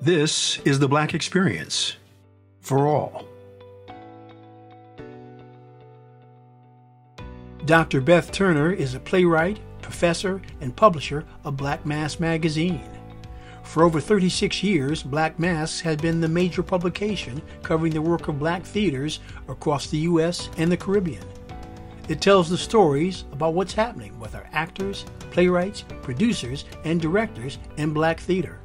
This is the Black experience for all. Dr. Beth Turner is a playwright, professor, and publisher of Black Mass magazine. For over 36 years, Black Mass has been the major publication covering the work of Black theaters across the U.S. and the Caribbean. It tells the stories about what's happening with our actors, playwrights, producers, and directors in Black theater.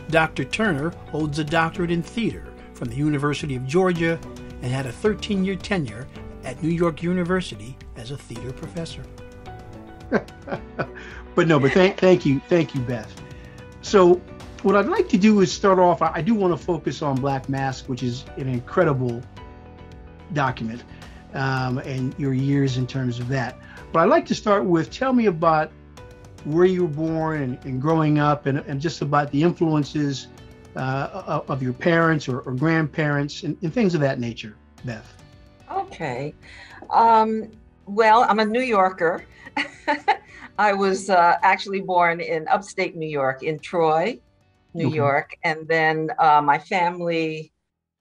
Dr. Turner holds a doctorate in theater from the University of Georgia and had a 13-year tenure at New York University as a theater professor. But thank you, Beth. So what I'd like to do is start off, I do want to focus on Black Mask, which is an incredible document, and your years in terms of that. But I'd like to start with, tell me about where you were born and growing up, and just about the influences of your parents or grandparents and things of that nature, Beth. Okay. Well, I'm a New Yorker. I was actually born in upstate New York, in Troy, New York. And then my family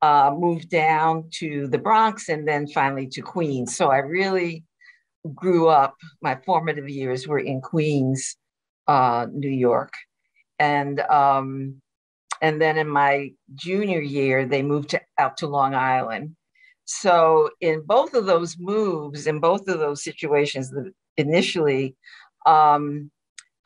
moved down to the Bronx and then finally to Queens. So I really grew up, my formative years were in Queens, New York. And then in my junior year, they moved out to Long Island. So in both of those moves, in both of those situations, initially, I'm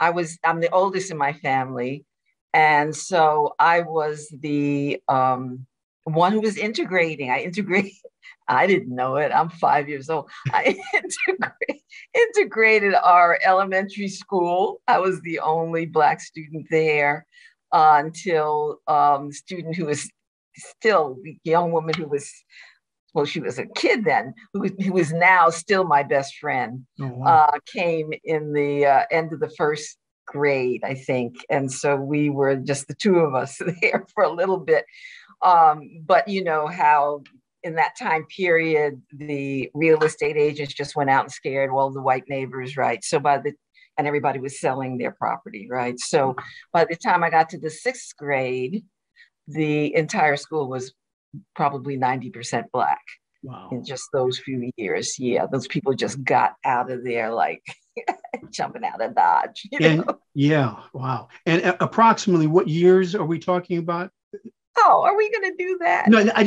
the oldest in my family. And so I was the one who was integrating. I didn't know it. I'm 5 years old. I integrated our elementary school. I was the only Black student there until the student who was still the young woman who was, well, she was a kid then, who was now still my best friend, came in the end of the first grade, I think. And so we were just the two of us there for a little bit. But you know how in that time period, the real estate agents just went out and scared all the white neighbors, right? So and everybody was selling their property, right? So by the time I got to the sixth grade, the entire school was probably 90% Black. Wow. In just those few years. Yeah, those people just got out of there like jumping out of Dodge. Yeah, wow. And approximately what years are we talking about? Oh, are we going to do that? No, I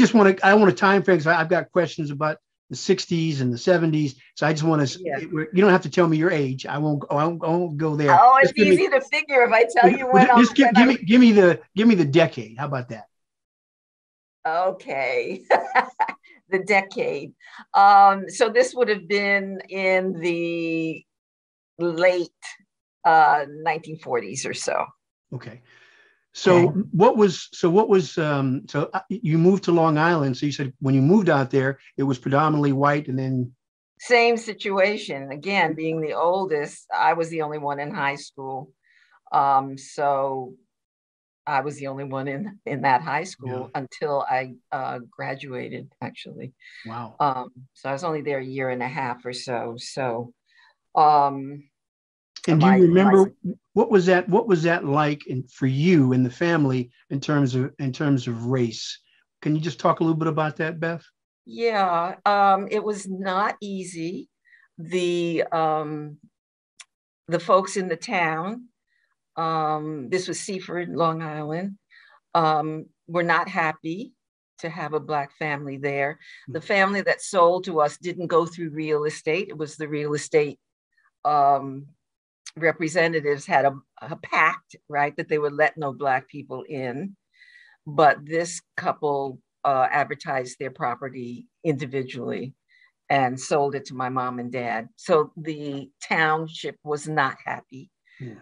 want to time frame, because I've got questions about the 60s and the 70s. So I just want to, you don't have to tell me your age. I won't go there. Oh, it's easy to figure if I tell you when. Just give me the decade. How about that? Okay. The decade. So this would have been in the late 1940s or so. Okay. So you moved to Long Island. So you said when you moved out there, it was predominantly white, and then same situation. Again, being the oldest, I was the only one in high school. So I was the only one in that high school until I graduated, actually. Wow. So I was only there a year and a half or so. So, and do you remember what was that like for you and the family in terms of race? Can you just talk a little bit about that, Beth? Yeah, it was not easy. The folks in the town, this was Seaford, Long Island, were not happy to have a Black family there. The family that sold to us didn't go through real estate. It was the real estate representatives had a pact, right, that they would let no Black people in. But this couple advertised their property individually and sold it to my mom and dad. So the township was not happy. Yeah.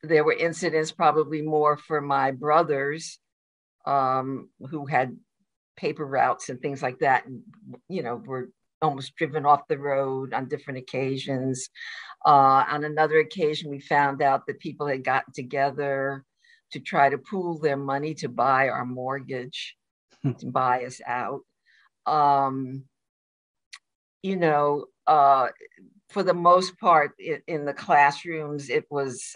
There were incidents, probably more for my brothers, who had paper routes and things like that, and were almost driven off the road on different occasions. On another occasion, we found out that people had gotten together to try to pool their money to buy our mortgage, to buy us out. For the most part, in the classrooms, it was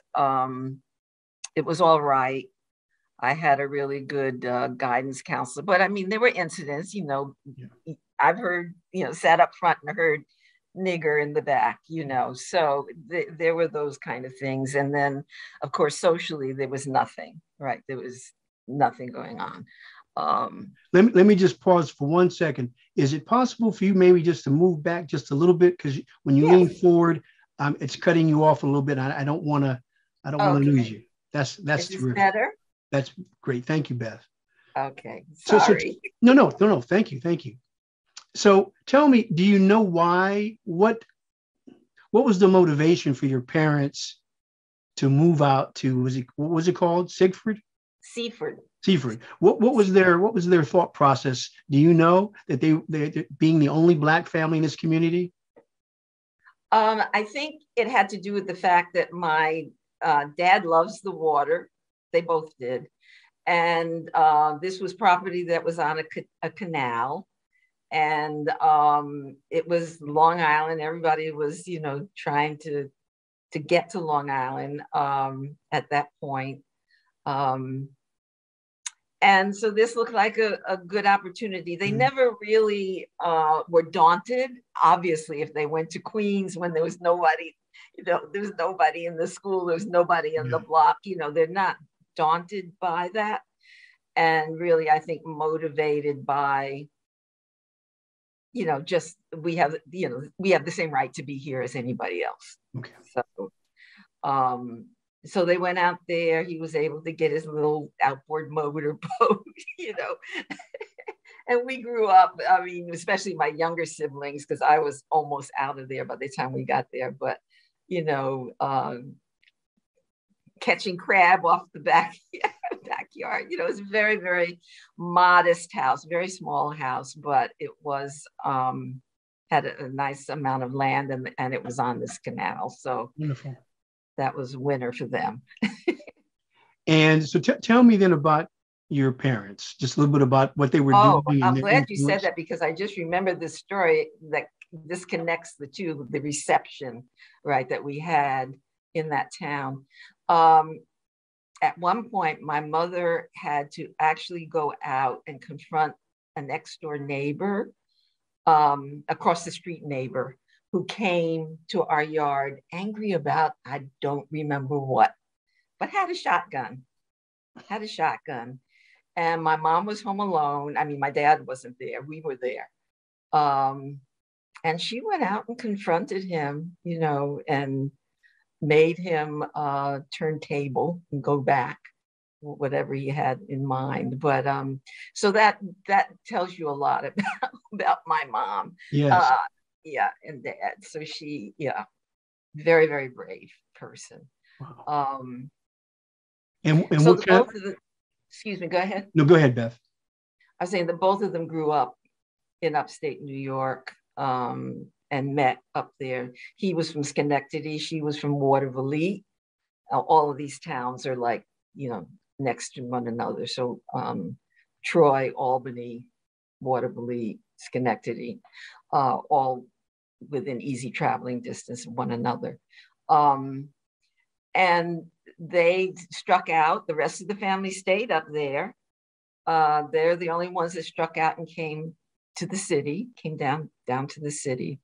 it was all right. I had a really good guidance counselor, but I mean, there were incidents, Yeah. I've heard, sat up front and heard nigger in the back, so there were those kind of things. And then, of course, socially, there was nothing, right? There was nothing going on. Let me just pause for 1 second. Is it possible for you maybe just to move back just a little bit? Because when you lean forward, it's cutting you off a little bit. I don't want to lose you. That's Is this terrific. better? That's great. Thank you, Beth. Okay. Sorry. No. Thank you. So tell me, do you know why? What was the motivation for your parents to move out to? What was it called? Seaford. What was their thought process? Do you know that they being the only Black family in this community? I think it had to do with the fact that my dad loves the water. They both did. And this was property that was on a canal. And it was Long Island. Everybody was, trying to get to Long Island at that point. And so this looked like a good opportunity. They never really were daunted. Obviously, if they went to Queens when there was nobody, there was nobody in the school, there was nobody in the block, they're not daunted by that. And really, I think motivated by, just we have the same right to be here as anybody else. Okay. So they went out there. He was able to get his little outboard motor boat, and we grew up. I mean, especially my younger siblings, because I was almost out of there by the time we got there. But, catching crab off the backyard. It's a very, very modest house, very small house, but it was had a nice amount of land, and it was on this canal. So wonderful. That was winter for them. And so tell me then about your parents, just a little bit about what they were doing. I'm glad you said that, because I just remembered this story that this connects the two, the reception, right, that we had in that town. At one point, my mother had to actually go out and confront a next door neighbor, across the street neighbor, who came to our yard angry about, I don't remember what, but had a shotgun. And my mom was home alone. I mean, my dad wasn't there. We were there. And she went out and confronted him, and made him turn table and go back, whatever he had in mind. But so that tells you a lot about my mom. Yes. And dad. So she, very, very brave person. Wow. And so both of them, excuse me, go ahead. No, go ahead, Beth. I was saying that both of them grew up in upstate New York, and met up there. He was from Schenectady. She was from Waterville. All of these towns are like, next to one another. So Troy, Albany, Waterville, Schenectady, all within easy traveling distance of one another. And they struck out. The rest of the family stayed up there. They're the only ones that struck out and came to the city, came down to the city.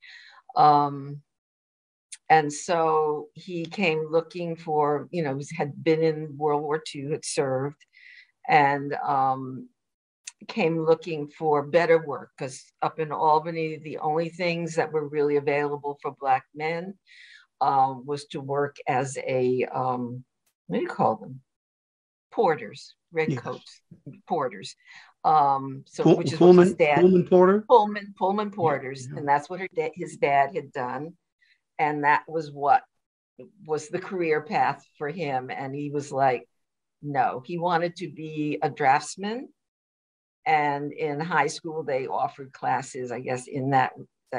And so he came looking for, had been in World War II, had served, and came looking for better work, because up in Albany, the only things that were really available for Black men was to work as a, what do you call them? Porters, redcoats, porters. Which is what his dad, Pullman porters, and that's what his dad had done, and that was what was the career path for him. And he was like, no, he wanted to be a draftsman. And in high school, they offered classes, I guess, in that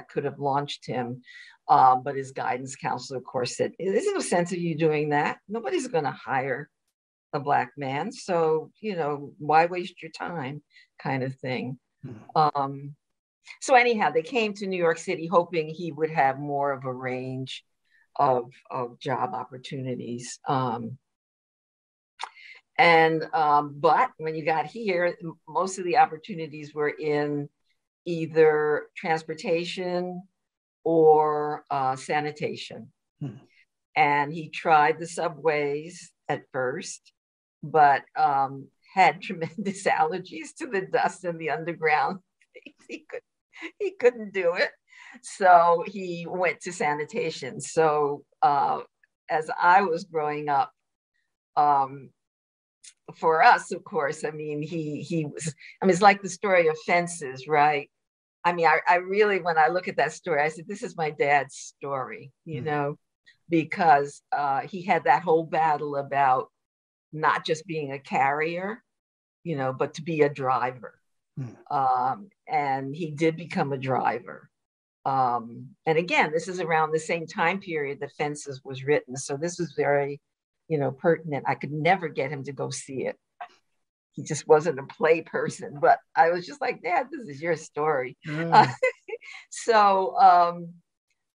could have launched him. But his guidance counselor, of course, said, there's no sense of you doing that. Nobody's going to hire a Black man. So, why waste your time, kind of thing. So anyhow, they came to New York City hoping he would have more of a range of job opportunities. And but when you got here, most of the opportunities were in either transportation or sanitation. And he tried the subways at first, but had tremendous allergies to the dust in the underground. he couldn't do it. So he went to sanitation. So as I was growing up, for us, of course, I mean, he was, I mean, it's like the story of Fences, right? I mean, I really, when I look at that story, I said, this is my dad's story, you know, because he had that whole battle about not just being a carrier, you know, but to be a driver. And he did become a driver. And again, this is around the same time period that Fences was written. So this was very, you know, pertinent. I could never get him to go see it. He just wasn't a play person, but I was just like, Dad, this is your story. So,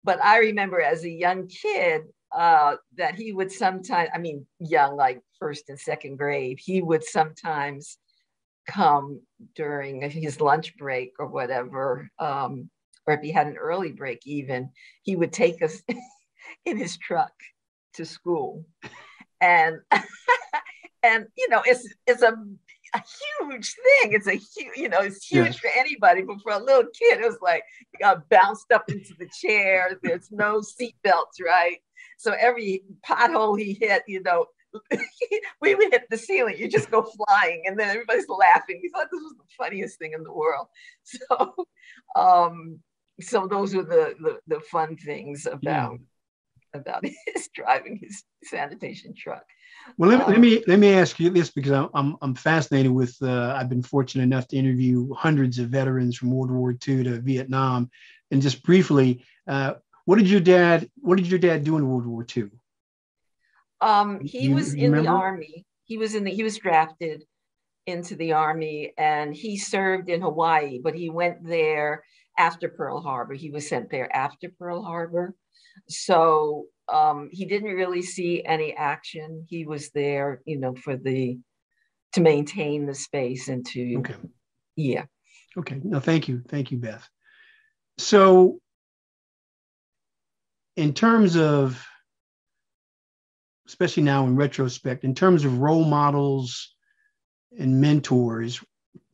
but I remember as a young kid that he would sometimes, I mean, young, like first and second grade, he would sometimes come during his lunch break or whatever, or if he had an early break even, he would take us in his truck to school. And and you know, it's a huge thing. It's a huge, you know, it's huge for anybody, but for a little kid, it was like you got bounced up into the chair. There's no seat belts, right? So every pothole he hit, you know, we would hit the ceiling. You just go flying, and then everybody's laughing. We thought this was the funniest thing in the world. So, so those were the fun things about his driving his sanitation truck. Well, let me ask you this, because I'm fascinated with. I've been fortunate enough to interview hundreds of veterans from World War II to Vietnam, and just briefly, what did your dad do in World War II? He was in the Army. He was drafted into the Army, and he served in Hawaii, but he went there after Pearl Harbor. He was sent there after Pearl Harbor. So he didn't really see any action. He was there, you know, to maintain the space and to, Okay. No, thank you, Beth. So, in terms of, especially now in retrospect, in terms of role models and mentors,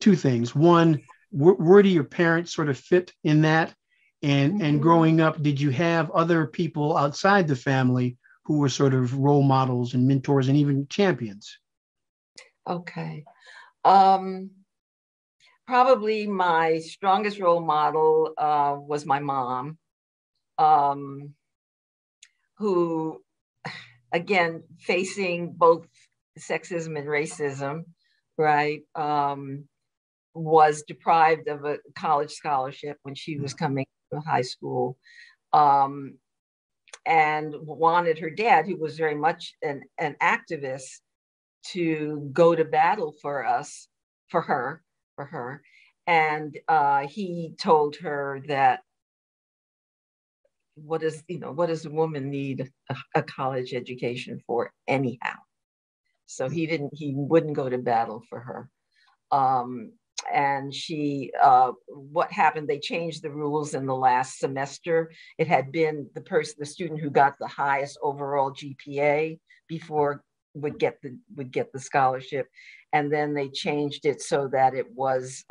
two things. One, where do your parents sort of fit in that? And growing up, did you have other people outside the family who were sort of role models and mentors and even champions? Okay. Probably my strongest role model was my mom, who, again, facing both sexism and racism, right, was deprived of a college scholarship when she was coming to high school, and wanted her dad, who was very much an activist, to go to battle for her. And he told her that what does a woman need a college education for anyhow? So he wouldn't go to battle for her. And she, what happened, they changed the rules in the last semester. It had been the student who got the highest overall GPA before would get the scholarship. And then they changed it so that it was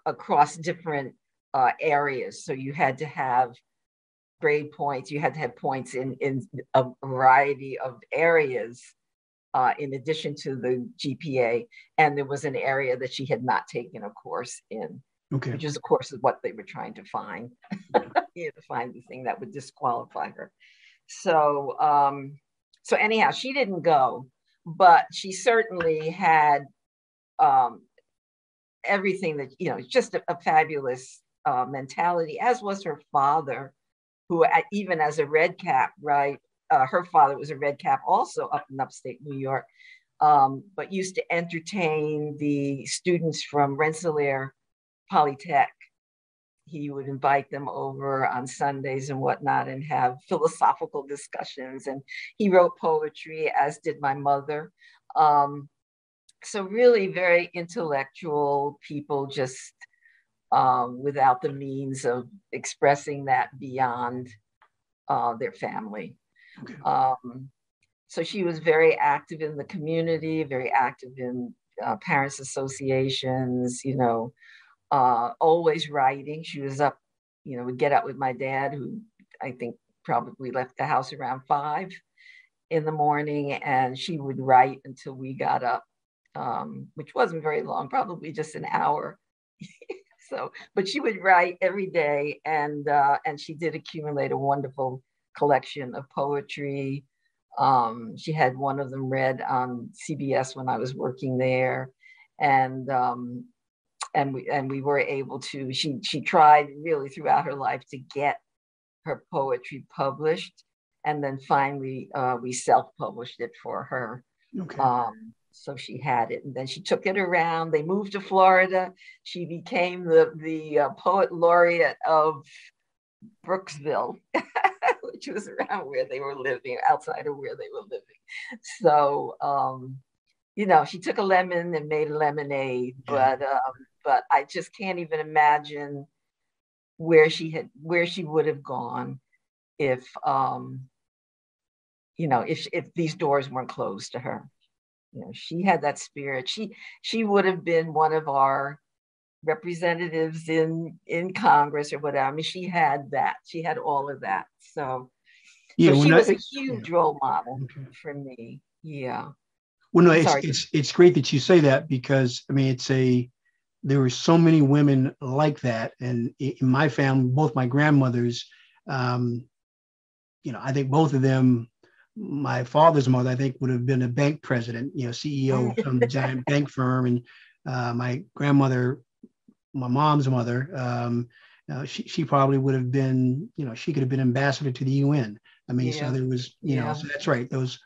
across different areas. So you had to have grade points, you had to have points in a variety of areas in addition to the GPA. And there was an area that she had not taken a course in, which is, of course, what they were trying to find, to find the thing that would disqualify her. So, so anyhow, she didn't go, but she certainly had everything that, just a fabulous mentality, as was her father, who even as a red cap, right? Her father was a red cap also up in upstate New York, but used to entertain the students from Rensselaer Polytech he would invite them over on Sundays and whatnot and have philosophical discussions. And he wrote poetry, as did my mother. So really very intellectual people, just without the means of expressing that beyond their family. Okay. So she was very active in the community, very active in parents associations, always writing. She was up, would get up with my dad, who I think probably left the house around 5 in the morning, and she would write until we got up, which wasn't very long, probably just an hour. But she would write every day, and she did accumulate a wonderful collection of poetry. She had one of them read on CBS when I was working there, and we were able to. She tried really throughout her life to get her poetry published, and then finally we self-published it for her. Okay. So she had it, and then she took it around. They moved to Florida. She became the poet laureate of Brooksville, which was around where they were living, outside of where they were living. So, she took a lemon and made a lemonade, but I just can't even imagine where she would have gone if these doors weren't closed to her. She had that spirit. She would have been one of our representatives in Congress or whatever. I mean, she had that. She had all of that. So she was a huge role model for me. Yeah. Well, no, it's great that you say that, because I mean, there were so many women like that, and in my family, both my grandmothers, I think both of them. My father's mother, I think, would have been a bank president, CEO of some giant bank firm. And my grandmother, my mom's mother, she probably would have been, she could have been ambassador to the UN. I mean, so there was, so that's right. Those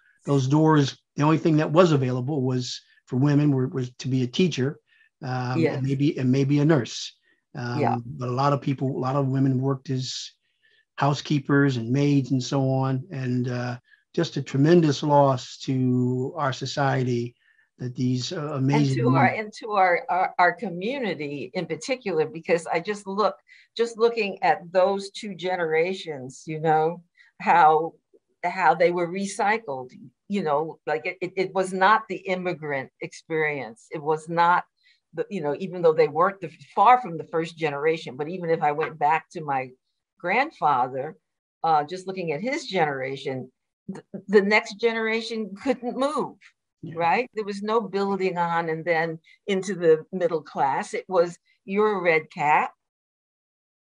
doors, the only thing that was available was for women was to be a teacher, and maybe a nurse. But a lot of women worked as housekeepers and maids and so on. And just a tremendous loss to our society that these amazing and to our community in particular, because I just looking at those two generations, how they were recycled, like it was not the immigrant experience. It was not even though they weren't far from the first generation, but even if I went back to my grandfather, just looking at his generation, the next generation couldn't move, right? There was no building on and then into the middle class. It was, you're a red cap.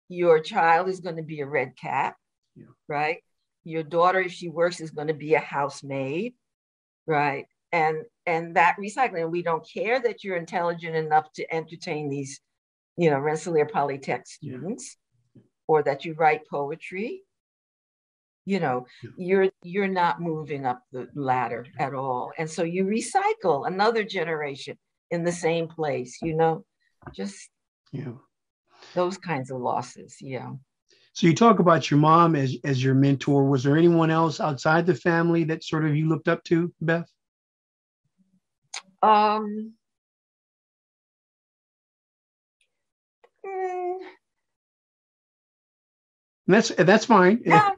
Your child is going to be a red cap, right? Your daughter, if she works, is going to be a housemaid, right? And that recycling, we don't care that you're intelligent enough to entertain these, Rensselaer Polytech students, or that you write poetry. You're not moving up the ladder at all. And so you recycle another generation in the same place, just those kinds of losses. Yeah. So you talk about your mom as your mentor. Was there anyone else outside the family that sort of you looked up to, Beth? That's fine. Yeah.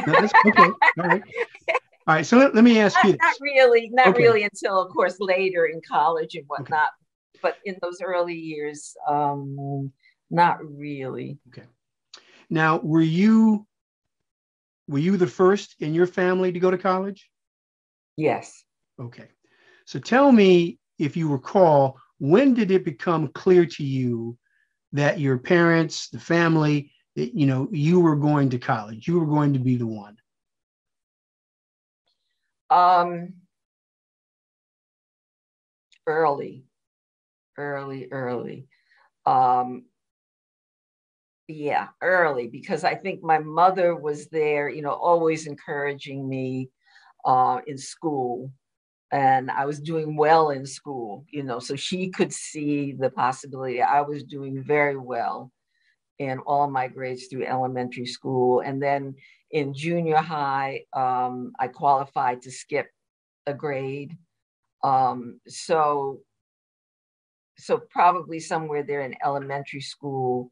No, that's okay. All right. So let me ask you this. Not really until, of course, later in college and whatnot. Okay. But in those early years, not really. Okay. Now, were you the first in your family to go to college? Yes. Okay. So tell me, if you recall, when did it become clear to you that your parents, the family, you were going to college, you were going to be the one? Early. Early, because I think my mother was there, always encouraging me in school, and I was doing well in school, so she could see the possibility. I was doing very well. in all my grades through elementary school. And then in junior high, I qualified to skip a grade. So probably somewhere there in elementary school,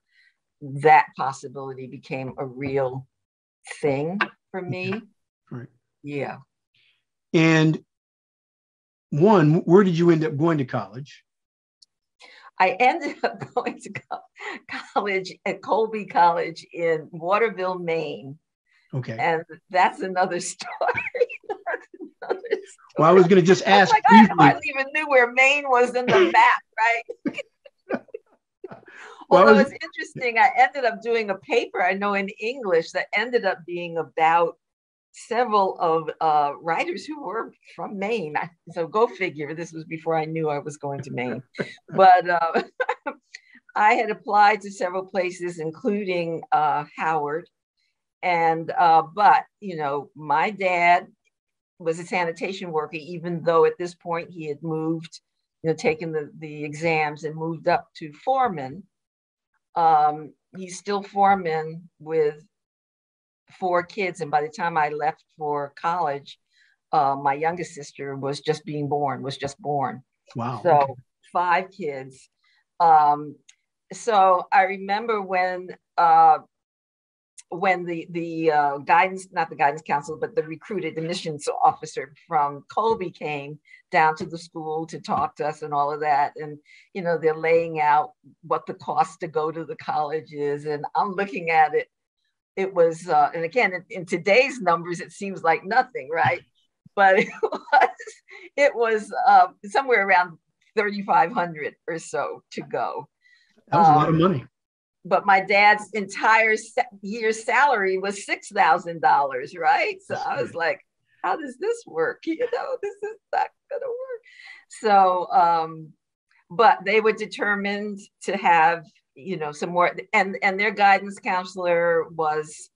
that possibility became a real thing for me. Right. Yeah. And where did you end up going to college? I ended up going to college at Colby College in Waterville, Maine. Okay. And that's another story. Well, I was going to just ask. I hardly even knew where Maine was in the map, right? Although it's interesting, I ended up doing a paper, I know in English, that ended up being about several of writers who were from Maine. So go figure, this was before I knew I was going to Maine. But I had applied to several places, including Howard. And, but, you know, my dad was a sanitation worker, even though at this point he had moved, you know, taken the exams and moved up to foreman. He's still foreman with 4 kids. And by the time I left for college, my youngest sister was just born. Wow. So okay. 5 kids. So I remember when the guidance, not the guidance council, but the recruited admissions officer from Colby came down to the school to talk to us and all of that. And, you know, they're laying out what the cost to go to the college is. And I'm looking at it. It was, and again, in today's numbers, it seems like nothing, right? But it was somewhere around $3,500 or so to go. That was a lot of money. But my dad's entire year's salary was $6,000, right? So I was like, how does this work? You know, this is not gonna work. So, but they were determined to have, you know, some more, and their guidance counselor was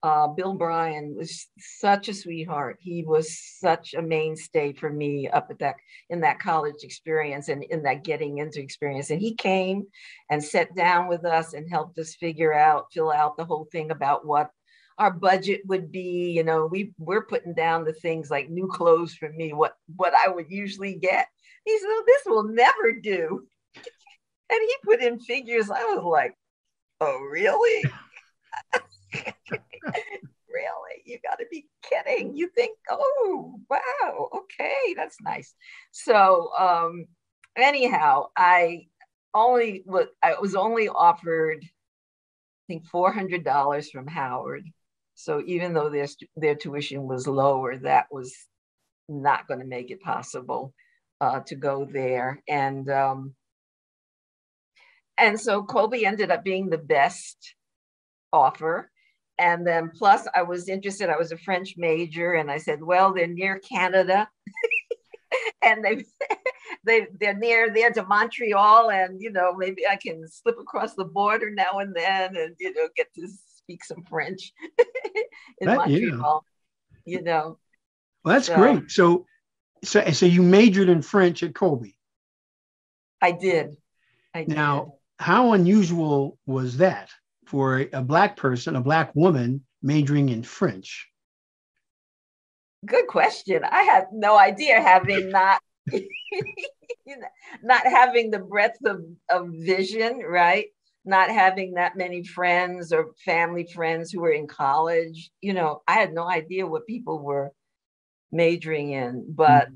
Bill Bryan, was such a sweetheart. He was such a mainstay for me up at in that college experience and in that getting into experience. And he came and sat down with us and helped us fill out the whole thing about what our budget would be. You know, we're putting down the things like new clothes for me, what I would usually get. He said, oh, this will never do. And he put in figures. I was like, oh, really? Really? You got to be kidding. You think, oh, wow, okay, that's nice. So anyhow, I was only offered, I think, $400 from Howard. So even though their tuition was lower, that was not going to make it possible to go there. And so Colby ended up being the best offer. And then plus I was interested, I was a French major, and I said, well, they're near Canada and they're near there to Montreal, and, you know, maybe I can slip across the border now and then and, you know, get to speak some French in Montreal, you know. Well, that's great. So you majored in French at Colby. I did. Now, how unusual was that for a Black person, a Black woman majoring in French? Good question. I have no idea, having not, not having the breadth of vision, right? Not having that many friends or family friends who were in college. You know, I had no idea what people were majoring in, but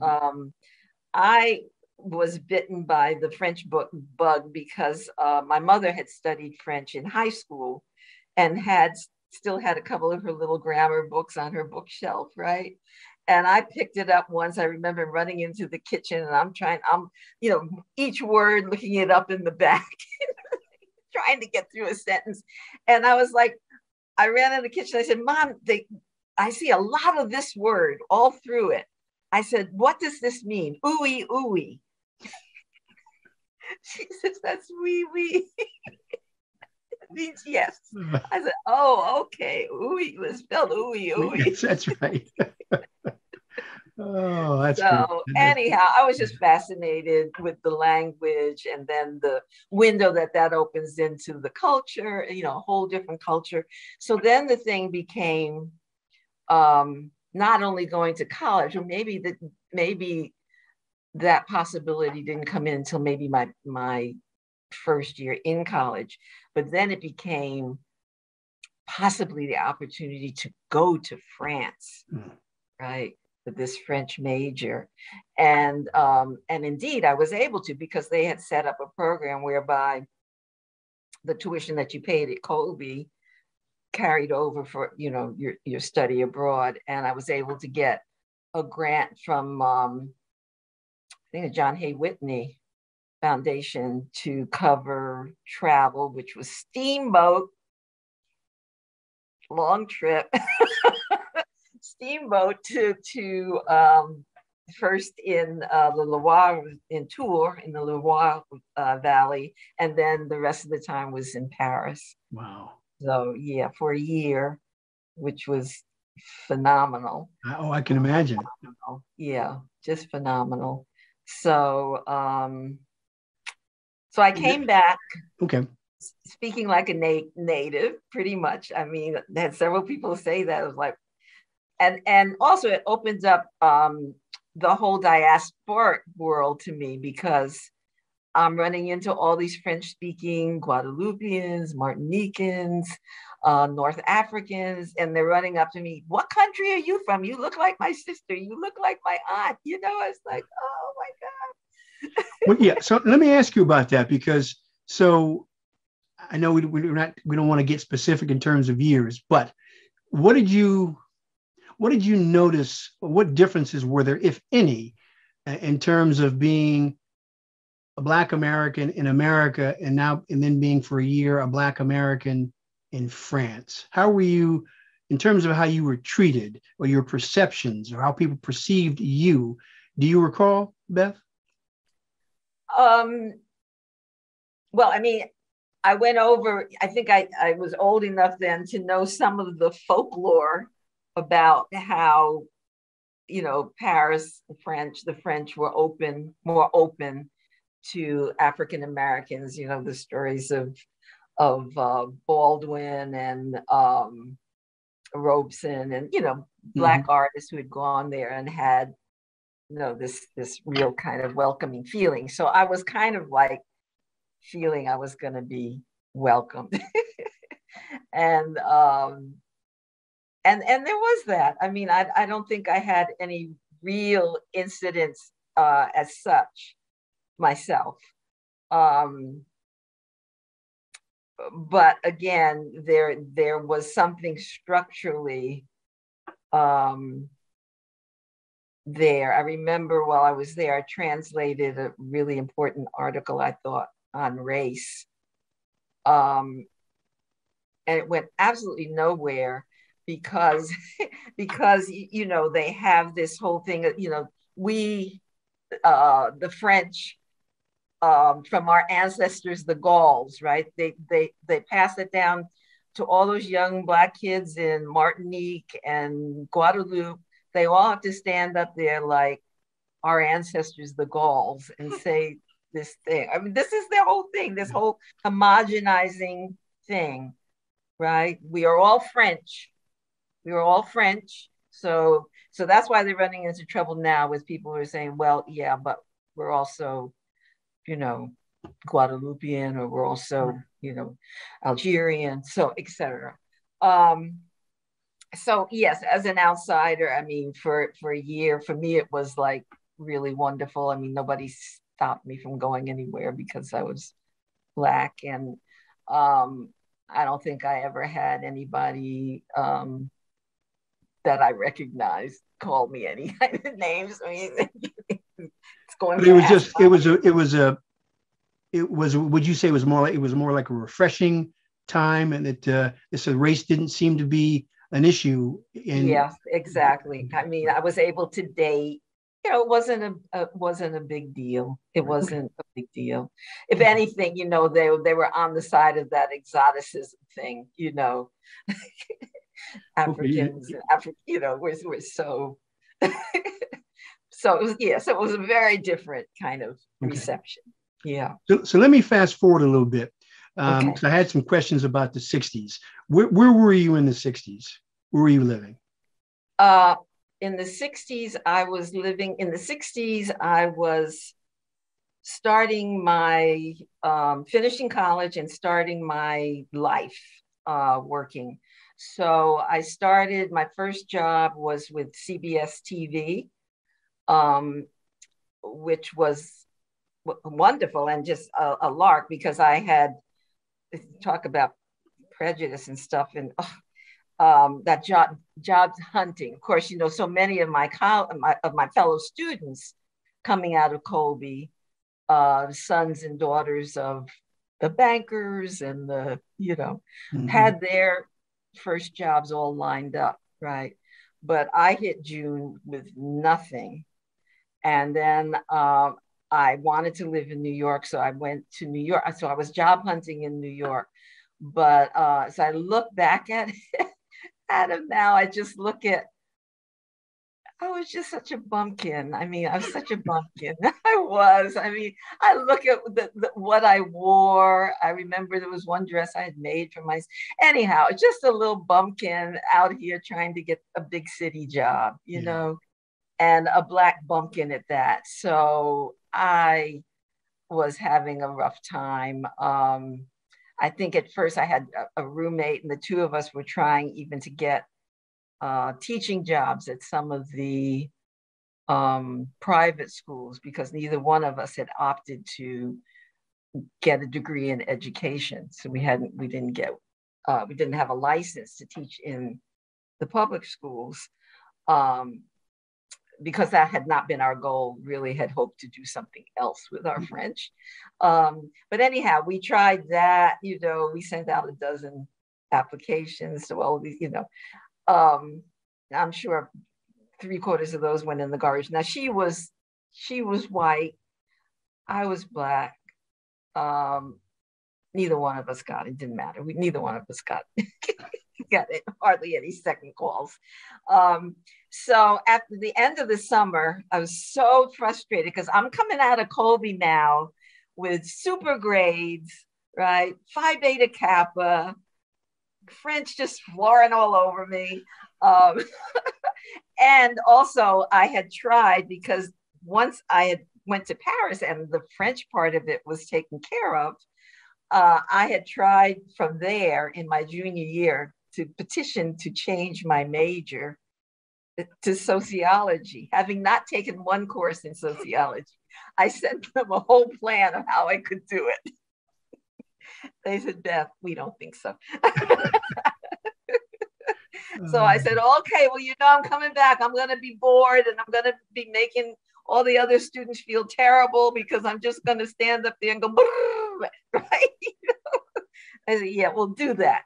I was bitten by the French bug because my mother had studied French in high school and still had a couple of her little grammar books on her bookshelf, right? And I picked it up once. I remember running into the kitchen and I'm you know, each word, looking it up in the back, trying to get through a sentence. And I was like, I ran in the kitchen. I said, Mom, I see a lot of this word all through it. I said, what does this mean? Ooey, ooey. She says, that's wee wee. It means yes. I said, oh, okay. Ooey was spelled ooey, ooey. Yes, that's right. Oh, that's great. So anyhow, I was just fascinated with the language, and then the window that opens into the culture, you know, a whole different culture. So then the thing became not only going to college, or maybe that possibility didn't come in until maybe my first year in college, but then it became possibly the opportunity to go to France, right? With this French major. And indeed I was able to, because they had set up a program whereby the tuition that you paid at Colby carried over for, you know, your study abroad. And I was able to get a grant from I think the John Hay Whitney Foundation to cover travel, which was steamboat, long trip, steamboat to first in the Loire, in Tours, in the Loire Valley, and then the rest of the time was in Paris. Wow. So yeah, for a year, which was phenomenal. Oh, I can imagine. Phenomenal. Yeah, just phenomenal. So so I came back. Okay. Speaking like a native, pretty much. I mean, I had several people say that. It was like, and also it opens up the whole diasporic world to me, because I'm running into all these French-speaking Guadeloupeans, Martinicans, North Africans, and they're running up to me. What country are you from? You look like my sister. You look like my aunt. You know, it's like, oh my God. Well, yeah. So let me ask you about that, because so I know we don't want to get specific in terms of years, but what did you notice? What differences were there, if any, in terms of being a Black American in America and then being for a year a Black American in France? How were you in terms of how you were treated, or your perceptions, or how people perceived you? Do you recall, Beth? Well, I mean, I went over, I think I was old enough then to know some of the folklore about how, you know, Paris, the French were more open to African Americans, you know, the stories of Baldwin and Robeson, and, you know, Black artists who had gone there and had, you know, this real kind of welcoming feeling. So I was kind of like feeling I was going to be welcomed. and there was that. I mean, I don't think I had any real incidents as such myself. But again, there was something structurally there. I remember while I was there, I translated a really important article, I thought, on race. And it went absolutely nowhere because you know, they have this whole thing, you know, we the French, from our ancestors, the Gauls, right? They pass it down to all those young Black kids in Martinique and Guadeloupe. They all have to stand up there like our ancestors, the Gauls, and say this thing. I mean, this is their whole thing, this whole homogenizing thing, right? We are all French. We are all French. So that's why they're running into trouble now with people who are saying, well, yeah, but we're also, you know, Guadeloupean, or we're also, you know, Algerian, so etc. So yes, as an outsider, I mean, for a year, for me, it was like really wonderful. I mean, nobody stopped me from going anywhere because I was Black, and I don't think I ever had anybody that I recognized call me any kind of names. I mean, it's going. But it was just, would you say it was more like a refreshing time, and that this race didn't seem to be an issue? Yes, exactly. I mean, I was able to date. You know, it wasn't a big deal. It wasn't a big deal. If anything, you know, they were on the side of that exoticism thing. You know, Africans, you know, we're so So it was, yes, it was a very different kind of Okay. reception. Yeah. So let me fast forward a little bit. Okay. Because I had some questions about the 60s. Where were you in the 60s? Where were you living? In the 60s, I was living, in the 60s, I was starting my, finishing college and starting my life working. So I started, my first job was with CBS TV, which was wonderful and just a lark, because I had, talk about prejudice and stuff, and that jobs hunting. Of course, you know, so many of my fellow students coming out of Colby, sons and daughters of the bankers and the, you know, had their first jobs all lined up, right? But I hit June with nothing. And then I wanted to live in New York, so I went to New York. So I was job hunting in New York. But as I look back at it, at him now, I just look at, I was just such a bumpkin. I mean, I was such a bumpkin. I was. I mean, I look at what I wore. I remember there was one dress I had made for myself. Anyhow, just a little bumpkin out here trying to get a big city job, you know, and a Black bumpkin at that. So I was having a rough time. I think at first I had a roommate, and the two of us were trying even to get teaching jobs at some of the private schools, because neither one of us had opted to get a degree in education. So we didn't have a license to teach in the public schools, because that had not been our goal. Really had hoped to do something else with our French. But anyhow, we tried that, you know, we sent out a dozen applications to all of these, you know. I'm sure 3/4 of those went in the garbage. Now she was white, I was Black. Neither one of us got it. Didn't matter. Neither one of us got got it. Hardly any second calls. So after the end of the summer, I was so frustrated because I'm coming out of Colby now with super grades, right? Phi Beta Kappa, French just flooring all over me. And also I had tried, because once I had went to Paris and the French part of it was taken care of, I had tried from there in my junior year to petition to change my major to sociology, having not taken one course in sociology. I sent them a whole plan of how I could do it. They said, Beth, we don't think so. So I said, okay, well, you know, I'm coming back. I'm going to be bored, and I'm going to be making all the other students feel terrible, because I'm just going to stand up there and go, right? I said, yeah, we'll do that.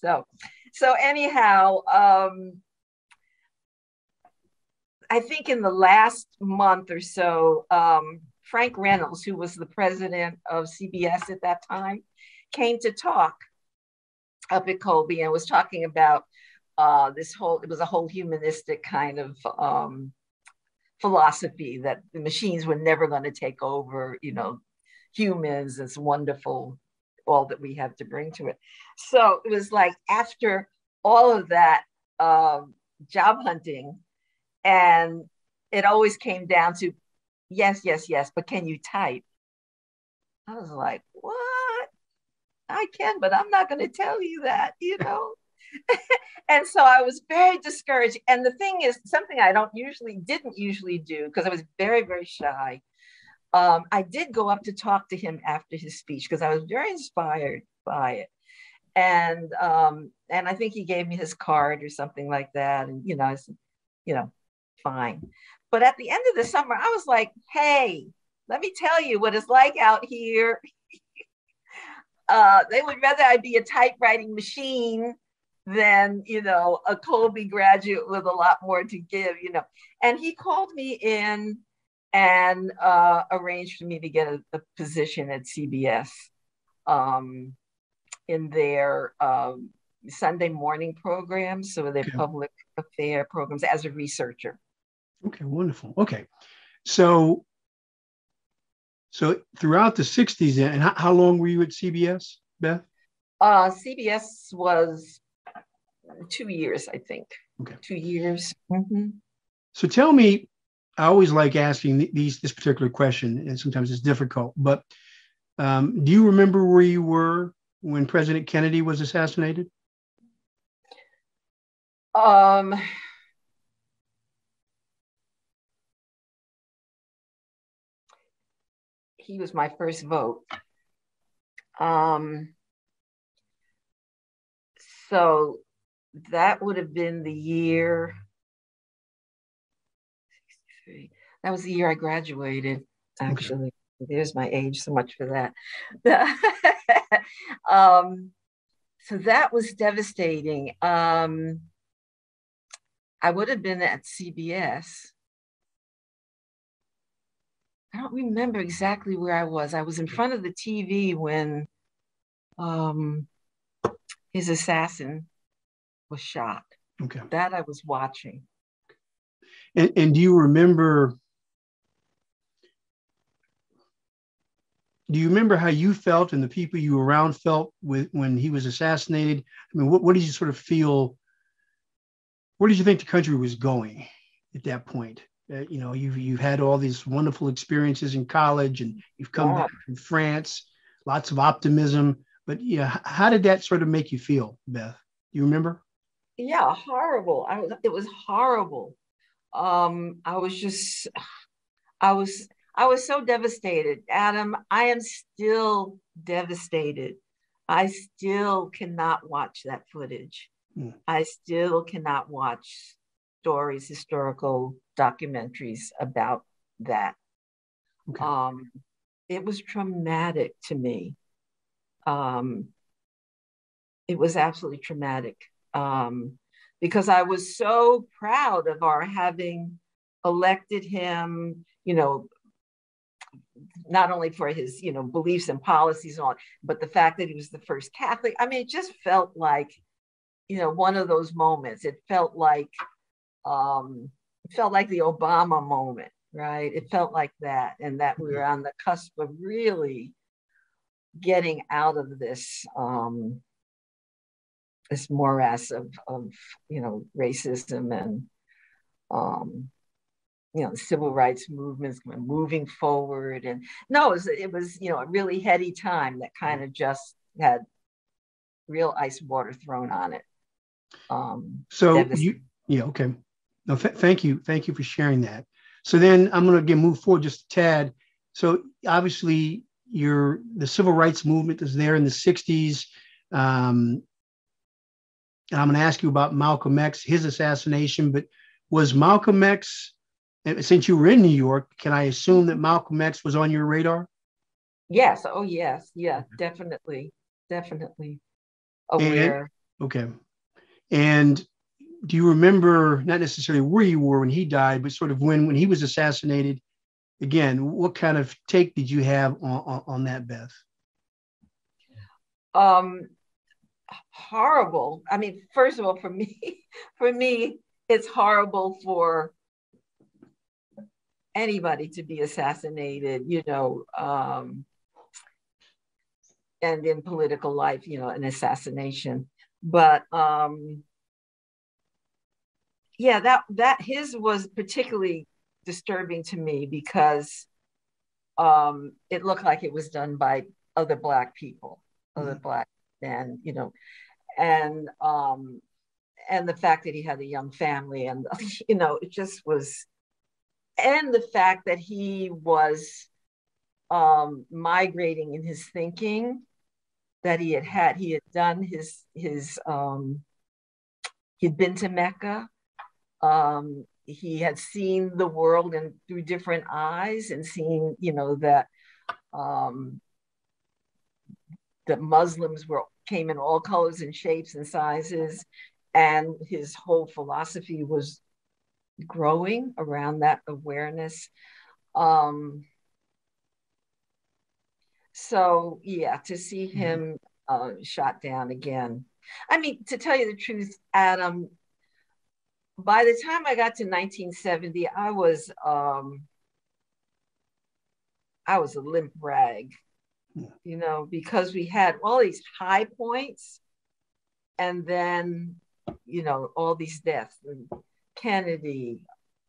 So anyhow, I think in the last month or so, Frank Reynolds, who was the president of CBS at that time, came to talk up at Colby and was talking about it was a whole humanistic kind of philosophy that the machines were never going to take over, you know, humans. It's wonderful, all that we have to bring to it. So it was like, after all of that job hunting, and it always came down to, yes, but can you type? I was like, what? I can, but I'm not going to tell you that, you know? And so I was very discouraged. And the thing is, something I didn't usually do, because I was very, very shy. I did go up to talk to him after his speech, because I was very inspired by it. And I think he gave me his card or something like that. And, you know, I said, you know, fine. But at the end of the summer, I was like, hey, let me tell you what it's like out here. They would rather I be a typewriting machine than, you know, a Colby graduate with a lot more to give, you know. And he called me in and arranged for me to get a position at CBS in their Sunday morning programs, so their public affair programs, as a researcher. Okay, wonderful. Okay, so throughout the '60s, and how long were you at CBS, Beth? CBS was 2 years, I think. Okay. 2 years. Mm-hmm. So tell me, I always like asking this particular question, and sometimes it's difficult. But do you remember where you were when President Kennedy was assassinated? Um, he was my first vote. So that would have been the year. That was the year I graduated, actually. Okay. There's my age, so much for that. So that was devastating. I would have been at CBS. I don't remember exactly where I was. I was in front of the TV when his assassin was shot. Okay. That I was watching. And do you remember how you felt and the people you were around felt when he was assassinated? I mean, what did you sort of feel? Where did you think the country was going at that point? You've had all these wonderful experiences in college, and you've come back from France, lots of optimism. But how did that sort of make you feel, Beth? Do you remember? Yeah, horrible. It was horrible. I was so devastated. Adam, I am still devastated. I still cannot watch that footage. I still cannot watch stories, historical documentaries about that. Okay. It was traumatic to me. It was absolutely traumatic because I was so proud of our having elected him, not only for his, beliefs and policies and all, but the fact that he was the first Catholic. I mean, it just felt like, one of those moments. It felt like the Obama moment, right? It felt like that, and that we were on the cusp of really getting out of this this morass of racism and civil rights movements moving forward. And no, it was a really heady time that kind of just had real ice water thrown on it. Okay. No, thank you for sharing that. So then I'm going to move forward just a tad. So obviously the civil rights movement is there in the '60s. And I'm going to ask you about Malcolm X, his assassination. But was Malcolm X, since you were in New York, can I assume that Malcolm X was on your radar? Yes. Oh, yes. Yeah, definitely. Aware. Okay. And do you remember, not necessarily where you were when he died, but sort of when he was assassinated? Again, what kind of take did you have on that, Beth? Horrible. I mean, first of all, for me, it's horrible for anybody to be assassinated, and in political life, an assassination. But that his was particularly disturbing to me because it looked like it was done by other Black people, other Black men, and the fact that he had a young family, and it just was, and the fact that he was migrating in his thinking, that he had done he'd been to Mecca. He had seen the world and through different eyes, and seen, that Muslims came in all colors and shapes and sizes, and his whole philosophy was growing around that awareness. So yeah, to see him shot down again. I mean, to tell you the truth, Adam, by the time I got to 1970, I was a limp rag, you know, because we had all these high points and then, you know, all these deaths, Kennedy,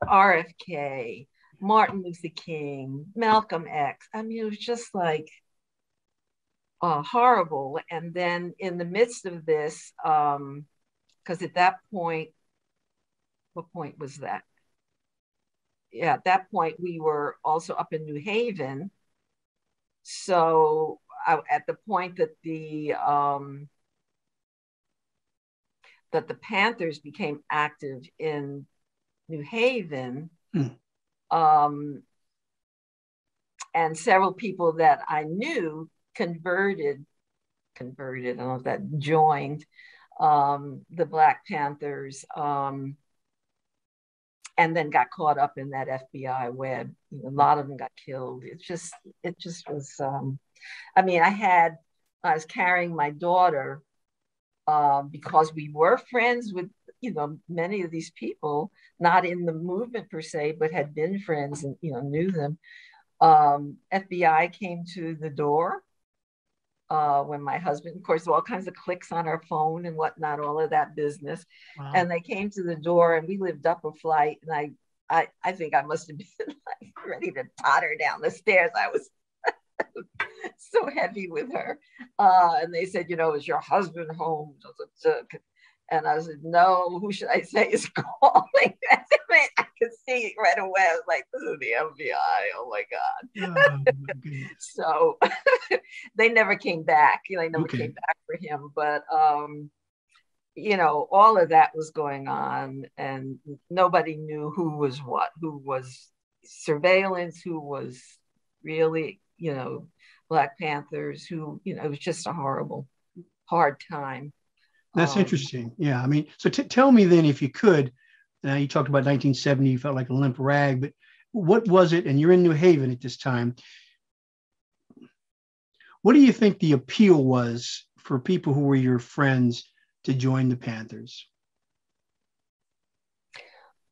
RFK, Martin Luther King, Malcolm X. I mean, it was just like horrible. And then in the midst of this, because at that point, what point was that? Yeah, at that point, we were also up in New Haven. So at the point that the Panthers became active in New Haven, and several people that I knew converted, I don't know if that joined the Black Panthers, and then got caught up in that FBI web. You know, a lot of them got killed. It just was, I mean, I was carrying my daughter because we were friends with, you know, many of these people, not in the movement per se, but had been friends and, you know, knew them. FBI came to the door when my husband, of course, all kinds of clicks on our phone and whatnot, all of that business. Wow. And they came to the door and we lived up a flight. And I think I must have been like ready to totter down the stairs. I was so heavy with her. And they said, you know, is your husband home? And I said, no, who should I say is calling? I could see it right away. I was like, this is the FBI. Oh my God. Oh, my so they never came back. You know, they never came back for him. But, you know, all of that was going on and nobody knew who was what, who was surveillance, who was really, you know, Black Panthers, who, you know, it was just a hard time. That's interesting. Yeah. I mean, so tell me then, if you could, now you talked about 1970, you felt like a limp rag, but what was it? And you're in New Haven at this time. What do you think the appeal was for people who were your friends to join the Panthers?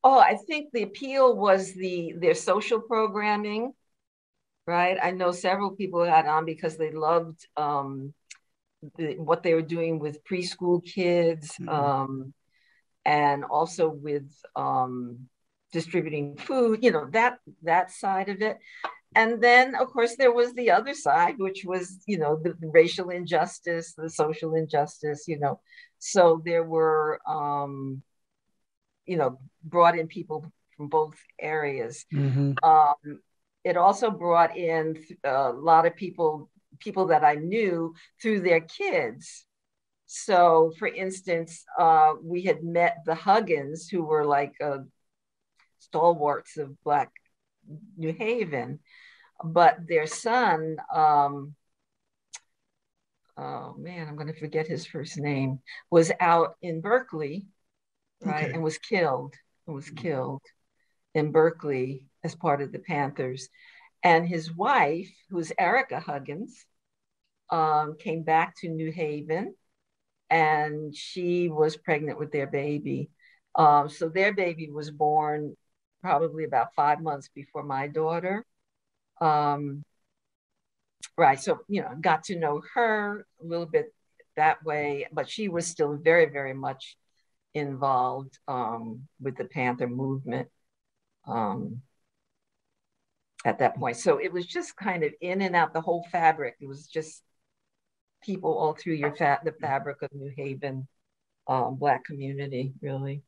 Oh, I think the appeal was their social programming, right? I know several people got on because they loved what they were doing with preschool kids, and also with distributing food, you know, that side of it. And then, of course, there was the other side, which was, you know, the racial injustice, the social injustice, you know. So there were, you know, brought in people from both areas. It also brought in a lot of people that I knew through their kids. So, for instance, we had met the Huggins, who were like stalwarts of Black New Haven, but their son, oh man, I'm going to forget his first name, was out in Berkeley, right, and was killed. In Berkeley as part of the Panthers. And his wife, who's Erica Huggins, came back to New Haven and she was pregnant with their baby. So their baby was born probably about 5 months before my daughter. Right, so, you know, got to know her a little bit that way, but she was still very, very much involved with the Panther movement at that point. So it was just kind of in and out, the whole fabric. It was just people all through the fabric of New Haven Black community, really.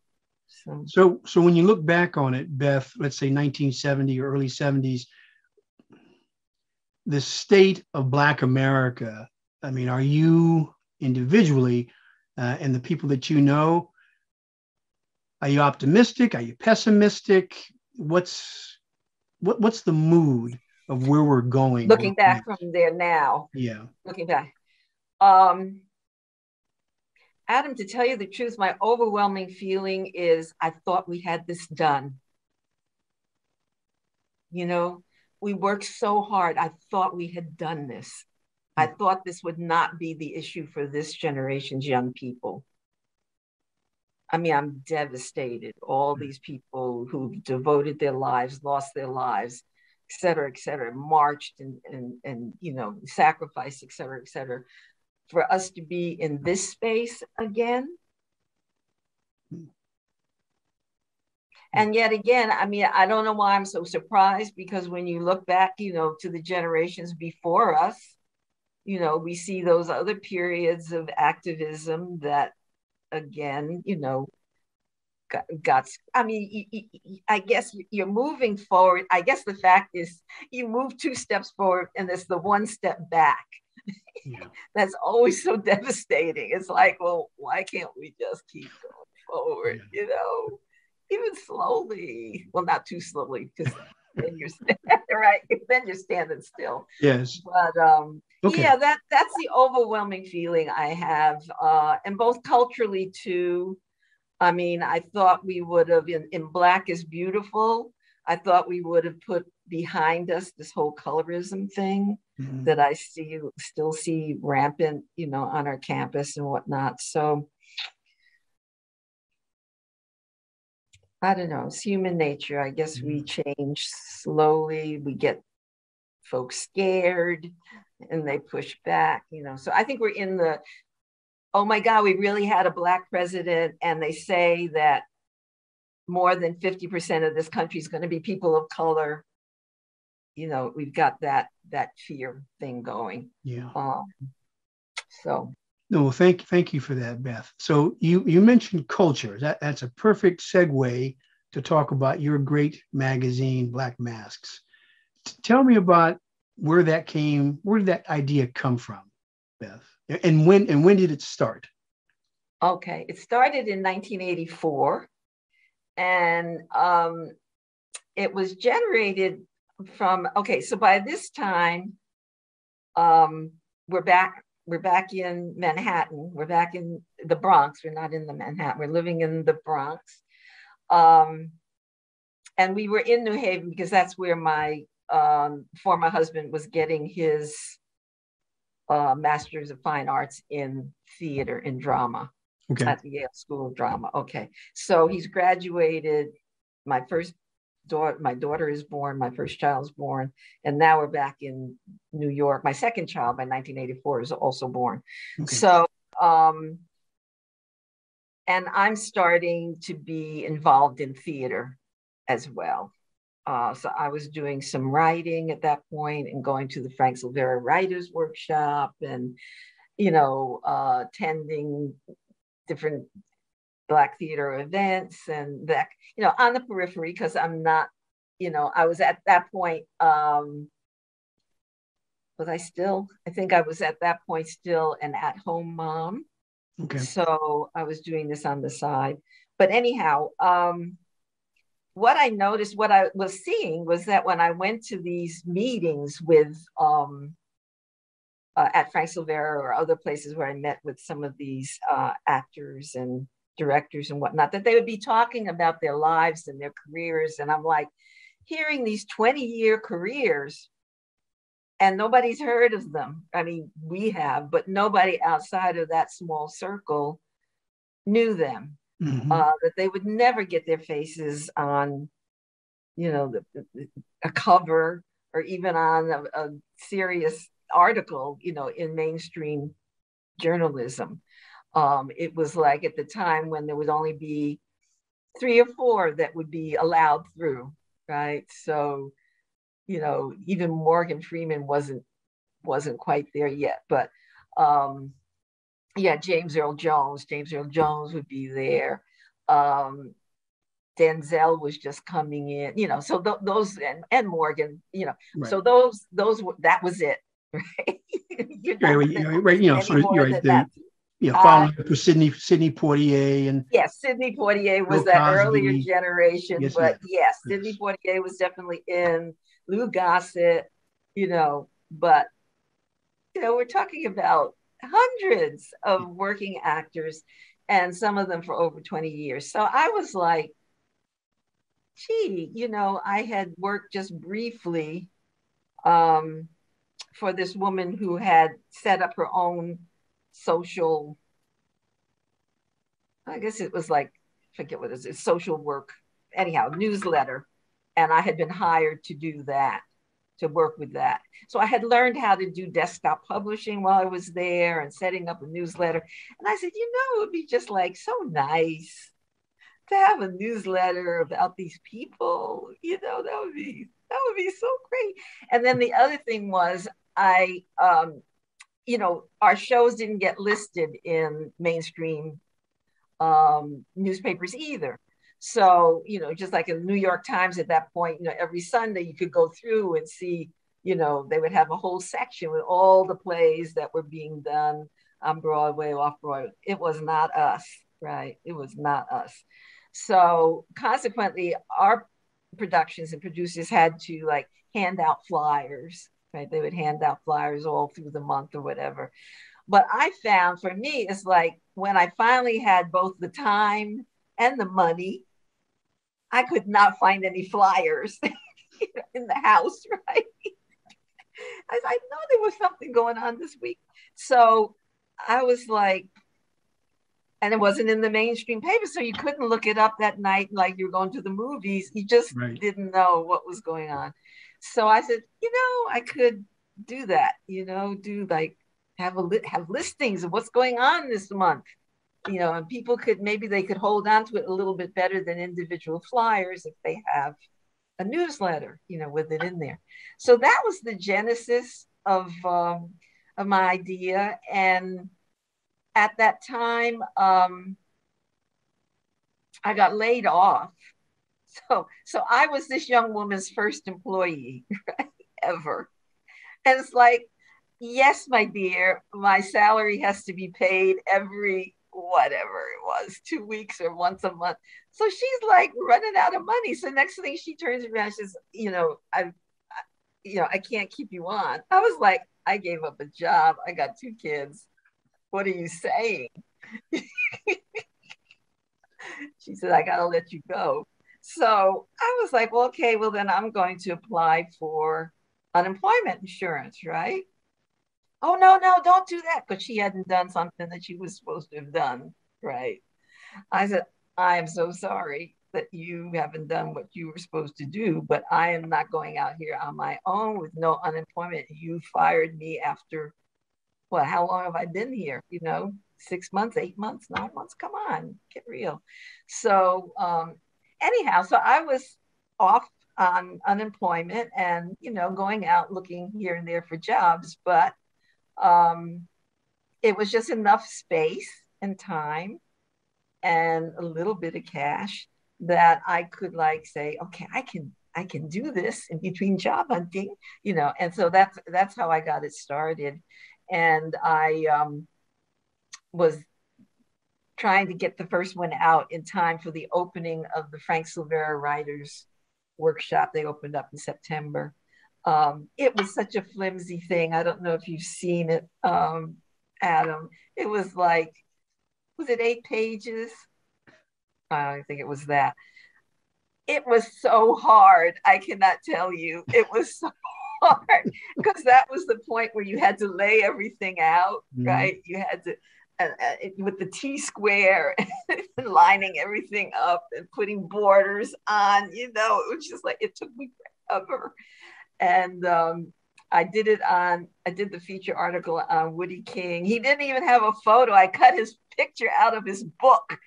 So when you look back on it, Beth, let's say 1970 or early 70s, the state of Black America, I mean, are you individually and the people that you know, are you optimistic? Are you pessimistic? What's the mood of where we're going? Looking back from there now. Yeah. Looking back. Adam, to tell you the truth, my overwhelming feeling is I thought we had this done. You know, we worked so hard. I thought we had done this. I thought this would not be the issue for this generation's young people. I mean, I'm devastated. All these people who devoted their lives, lost their lives, et cetera, marched and you know, sacrificed, et cetera. For us to be in this space again. And yet again, I mean, I don't know why I'm so surprised, because when you look back, you know, to the generations before us, you know, we see those other periods of activism that, again, you know, got I mean, I guess you're moving forward. I guess the fact is you move 2 steps forward and there's the 1 step back. Yeah. That's always so devastating. It's like, well, why can't we just keep going forward, you know, even slowly? Well, not too slowly, because then you're right. Then you're standing still. Yes. But yeah, that's the overwhelming feeling I have, and both culturally too. I mean, I thought we would have in Black is Beautiful. I thought we would have put behind us this whole colorism thing that I still see rampant, you know, on our campus and whatnot. So I don't know, it's human nature. I guess we change slowly. We get folks scared and they push back, you know. So I think we're in the, oh my God, we really had a Black president, and they say that more than 50% of this country is going to be people of color. You know, we've got that fear thing going. Yeah. So. No, well, thank you for that, Beth. So you mentioned culture. That's a perfect segue to talk about your great magazine, Black Masks. Tell me about where did that idea come from, Beth? And when did it start? Okay, it started in 1984, and it was generated from, okay, so by this time, we're back in Manhattan. We're back in the Bronx. We're not in the Manhattan. We're living in the Bronx. And we were in New Haven because that's where my former husband was getting his Master's of Fine Arts in theater and drama at the Yale School of Drama. Okay, so he's graduated. My daughter is born. My first child is born, and now we're back in New York. My second child, by 1984, is also born. Okay. So, and I'm starting to be involved in theater as well. So I was doing some writing at that point and going to the Frank Silvera Writers Workshop and, you know, attending different Black theater events and that, you know, on the periphery, because I'm not, you know, I was at that point, I think I was at that point still an at-home mom. Okay. So I was doing this on the side. But anyhow, what I noticed, what I was seeing was that when I went to these meetings with, at Frank Silvera or other places where I met with some of these actors and directors and whatnot, that they would be talking about their lives and their careers. And I'm like, hearing these 20-year careers and nobody's heard of them. I mean, we have, but nobody outside of that small circle knew them. That they would never get their faces on, you know, a cover or even on a serious article, you know, in mainstream journalism. It was like at the time when there would only be 3 or 4 that would be allowed through, right? So, you know, even Morgan Freeman wasn't quite there yet, but yeah, James Earl Jones would be there. Denzel was just coming in, you know, so those and Morgan, you know, right. So those that was it, right? You know, right, you know, so you're right. Following for Sidney Poitier and Sidney Poitier was that Cosby. Earlier generation, but Sidney Poitier was definitely in. Lou Gossett, you know, but you know, we're talking about hundreds of working actors, and some of them for over 20 years. So I was like, gee, you know, I had worked just briefly for this woman who had set up her own social, I guess it was like forget what it is, social work, anyhow, newsletter. And I had been hired to do that, to work with that. So I had learned how to do desktop publishing while I was there and setting up a newsletter. And I said, it would be just like so nice to have a newsletter about these people, that would be so great. And then the other thing was our shows didn't get listed in mainstream newspapers either. So, just like in the New York Times at that point, every Sunday you could go through and see, they would have a whole section with all the plays that were being done on Broadway, off Broadway. It was not us, right? It was not us. So consequently, our productions and producers had to like hand out flyers, right? They would hand out flyers all through the month or whatever. But I found for me, it's like when I finally had both the time and the money, I could not find any flyers in the house, right? I know there was something going on this week. So I was like, and it wasn't in the mainstream paper, so you couldn't look it up that night like you were going to the movies. You just didn't know what was going on. So I said, I could do that, do like have listings of what's going on this month. And people they could hold on to it a little bit better than individual flyers if they have a newsletter, with it in there. So that was the genesis of my idea. And at that time, I got laid off. So I was this young woman's first employee, right, ever. And it's like, yes, my dear, my salary has to be paid every whatever it was, 2 weeks or once a month. So she's like running out of money. So next thing she turns around and says, I can't keep you on. I was like, I gave up a job. I got 2 kids. What are you saying? She said, I got to let you go. So I was like, well, okay, well, then I'm going to apply for unemployment insurance, right? Oh, no, don't do that, because she hadn't done something that she was supposed to have done, right? I said, I am so sorry that you haven't done what you were supposed to do, but I am not going out here on my own with no unemployment. You fired me after, well, how long have I been here? 6 months, 8 months, 9 months? Come on, get real. So anyhow, so I was off on unemployment and, going out looking here and there for jobs, but it was just enough space and time and a little bit of cash that I could like say, okay, I can do this in between job hunting, and so that's how I got it started. And I was trying to get the first one out in time for the opening of the Frank Silvera Writers Workshop. They opened up in September. It was such a flimsy thing. I don't know if you've seen it, Adam. It was like, was it 8 pages? I think it was that. It was so hard. I cannot tell you. It was so hard because that was the point where you had to lay everything out, right? You had to, with the T-square and lining everything up and putting borders on, it was just like, it took me forever. And I did the feature article on Woody King. He didn't even have a photo. I cut his picture out of his book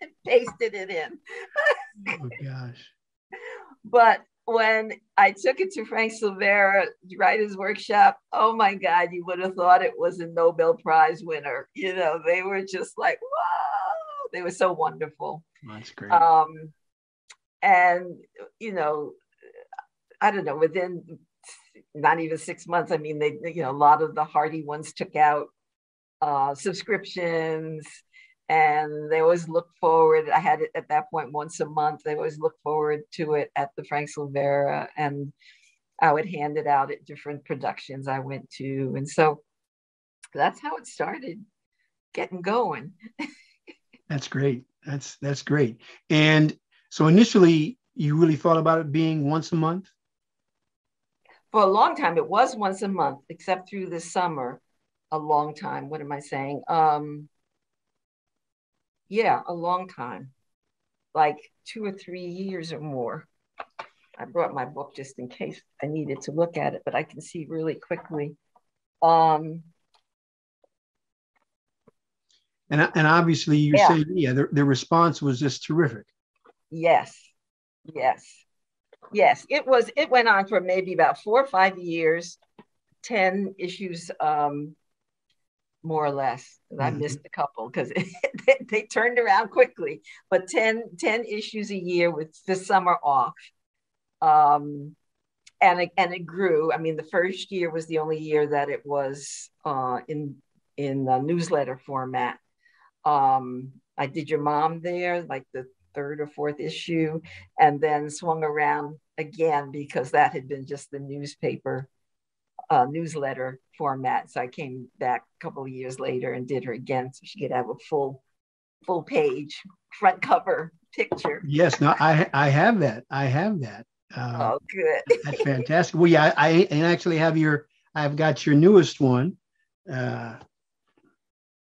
and pasted it in. Oh gosh. But when I took it to Frank Silvera Writers Workshop, oh my God, you would have thought it was a Nobel Prize winner. They were just like, whoa, they were so wonderful. That's great. And, I don't know, within not even 6 months, I mean, they, a lot of the hardy ones took out subscriptions, and they always look forward. I had it at that point once a month. They always look forward to it at the Frank Silvera, and I would hand it out at different productions I went to. And so that's how it started getting going. That's great. That's great. And so initially, you really thought about it being once a month? For a long time, it was once a month, except through the summer. A long time. What am I saying? Yeah, a long time, like 2 or 3 years or more. I brought my book just in case I needed to look at it, but I can see really quickly. Um, And obviously you're yeah, saying, yeah, the response was just terrific. yes, yes, yes. It went on for maybe about 4 or 5 years, 10 issues, more or less. I Mhm. missed a couple because they turned around quickly, but 10 issues a year with the summer off. Um, and it grew. I mean, the first year was the only year that it was in newsletter format. I did Your Mom there, like the third or fourth issue, and then swung around again because that had been just the newsletter format. So I came back a couple of years later and did her again, so she could have a full page front cover picture. Yes, no, I have that. I have that. Oh, good. That's fantastic. Well, yeah, I and actually I've got your newest one. Uh,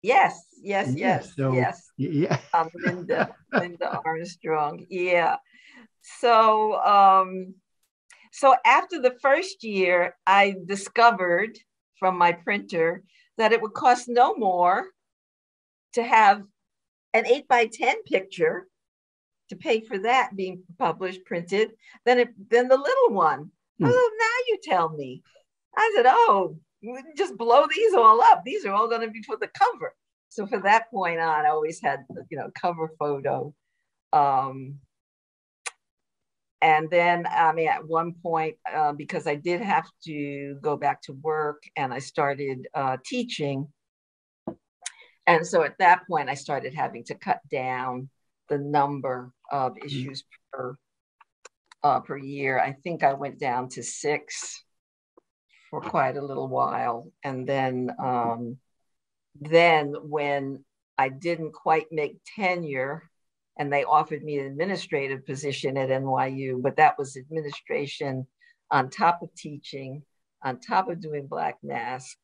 Yes, yes, yes. yes, So yes. yeah. Linda Armstrong. Yeah. So after the first year, I discovered from my printer that it would cost no more to have an 8 by 10 picture, to pay for that being published, printed, than the little one. Hmm. Oh, now you tell me. I said, oh, just blow these all up. These are all going to be for the cover. So for that point on, I always had, cover photo. And then, I mean, at one point, because I did have to go back to work and I started teaching. And so at that point, I started having to cut down the number of issues per year. I think I went down to 6 for quite a little while. And then when I didn't quite make tenure, and they offered me an administrative position at NYU, but that was administration on top of teaching, on top of doing Black Mass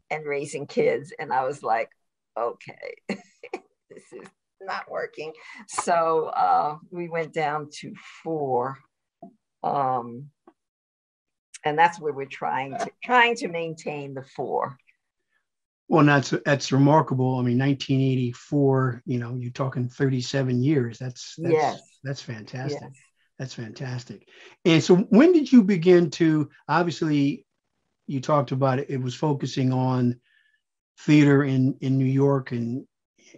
and raising kids. And I was like, okay, this is not working. So we went down to 4. And that's where we're trying to maintain the 4. Well, that's remarkable. I mean, 1984. You're talking 37 years. Yes. That's fantastic. Yes. That's fantastic. And so, when did you begin to? Obviously, you talked about it. It was focusing on theater in New York and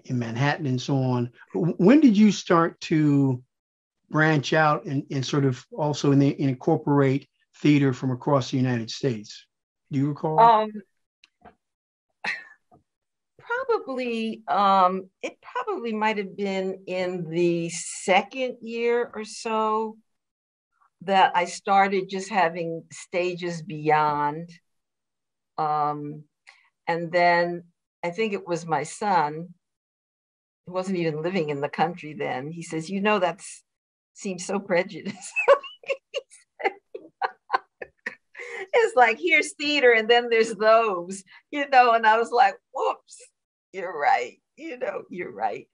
in Manhattan and so on. But when did you start to branch out and sort of also incorporate theater from across the United States? Do you recall? It probably might have been in the second year or so that I started just having stages beyond. And then I think it was my son, who wasn't even living in the country then. He says, that seems so prejudiced. It's like, here's theater and then there's those, and I was like, whoops, you're right. You're right.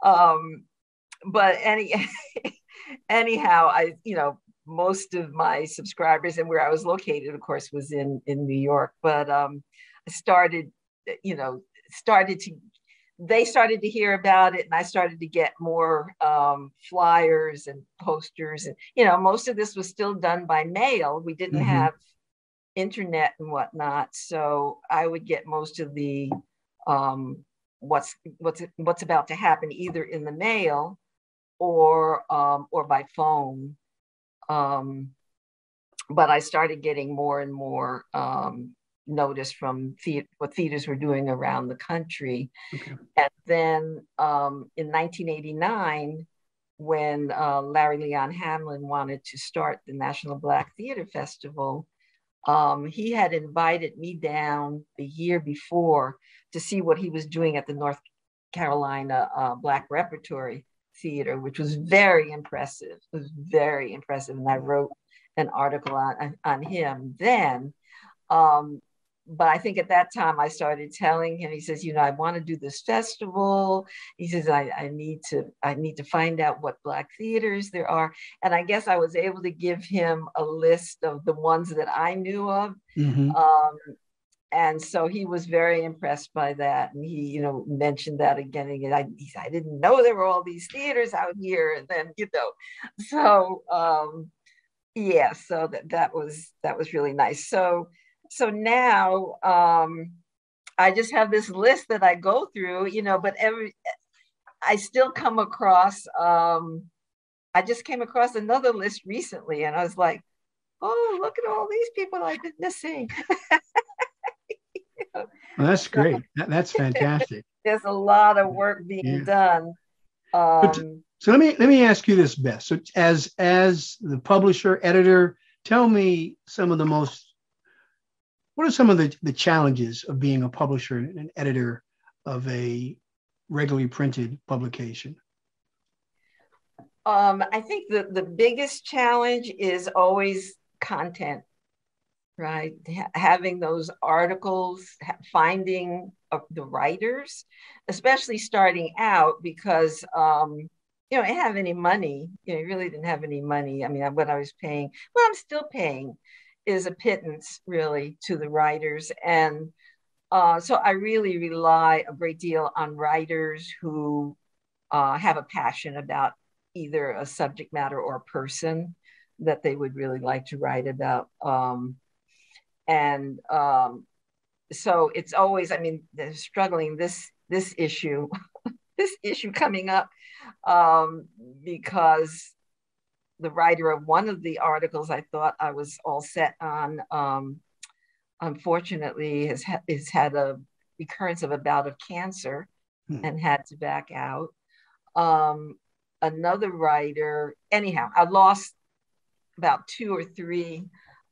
But anyhow, most of my subscribers and where I was located, of course, was in New York. But I started they started to hear about it, and I started to get more flyers and posters. And, most of this was still done by mail. We didn't have internet and whatnot. So I would get most of the what's about to happen either in the mail or by phone. But I started getting more and more notice from what theaters were doing around the country. Okay. And then in 1989, when Larry Leon Hamlin wanted to start the National Black Theater Festival, he had invited me down the year before to see what he was doing at the North Carolina Black Repertory Theater, which was very impressive. It was very impressive. And I wrote an article on him then. but I think at that time I started telling him, he says, I want to do this festival. He says, I need to find out what Black theaters there are. And I guess I was able to give him a list of the ones that I knew of. Mm-hmm. And so he was very impressed by that. And he, mentioned that again and again. I didn't know there were all these theaters out here. And then, so yeah, so that was really nice. So now I just have this list that I go through, but I still come across, I just came across another list recently and I was like, oh, look at all these people I've been missing. Well, that's great. That's fantastic. There's a lot of work being done. So let me ask you this, Beth. So as the publisher, editor, tell me what are some of the challenges of being a publisher and an editor of a regularly printed publication? I think the biggest challenge is always content, right? Having those articles, finding the writers, especially starting out, because I didn't have any money. I really didn't have any money. I mean, what I was paying, well, I'm still paying, is a pittance really to the writers. And so I really rely a great deal on writers who have a passion about either a subject matter or a person that they would really like to write about. So it's always, they're struggling this issue, this issue coming up because the writer of one of the articles I thought I was all set on, unfortunately has had a recurrence of a bout of cancer and had to back out. Another writer, anyhow, I lost about 2 or 3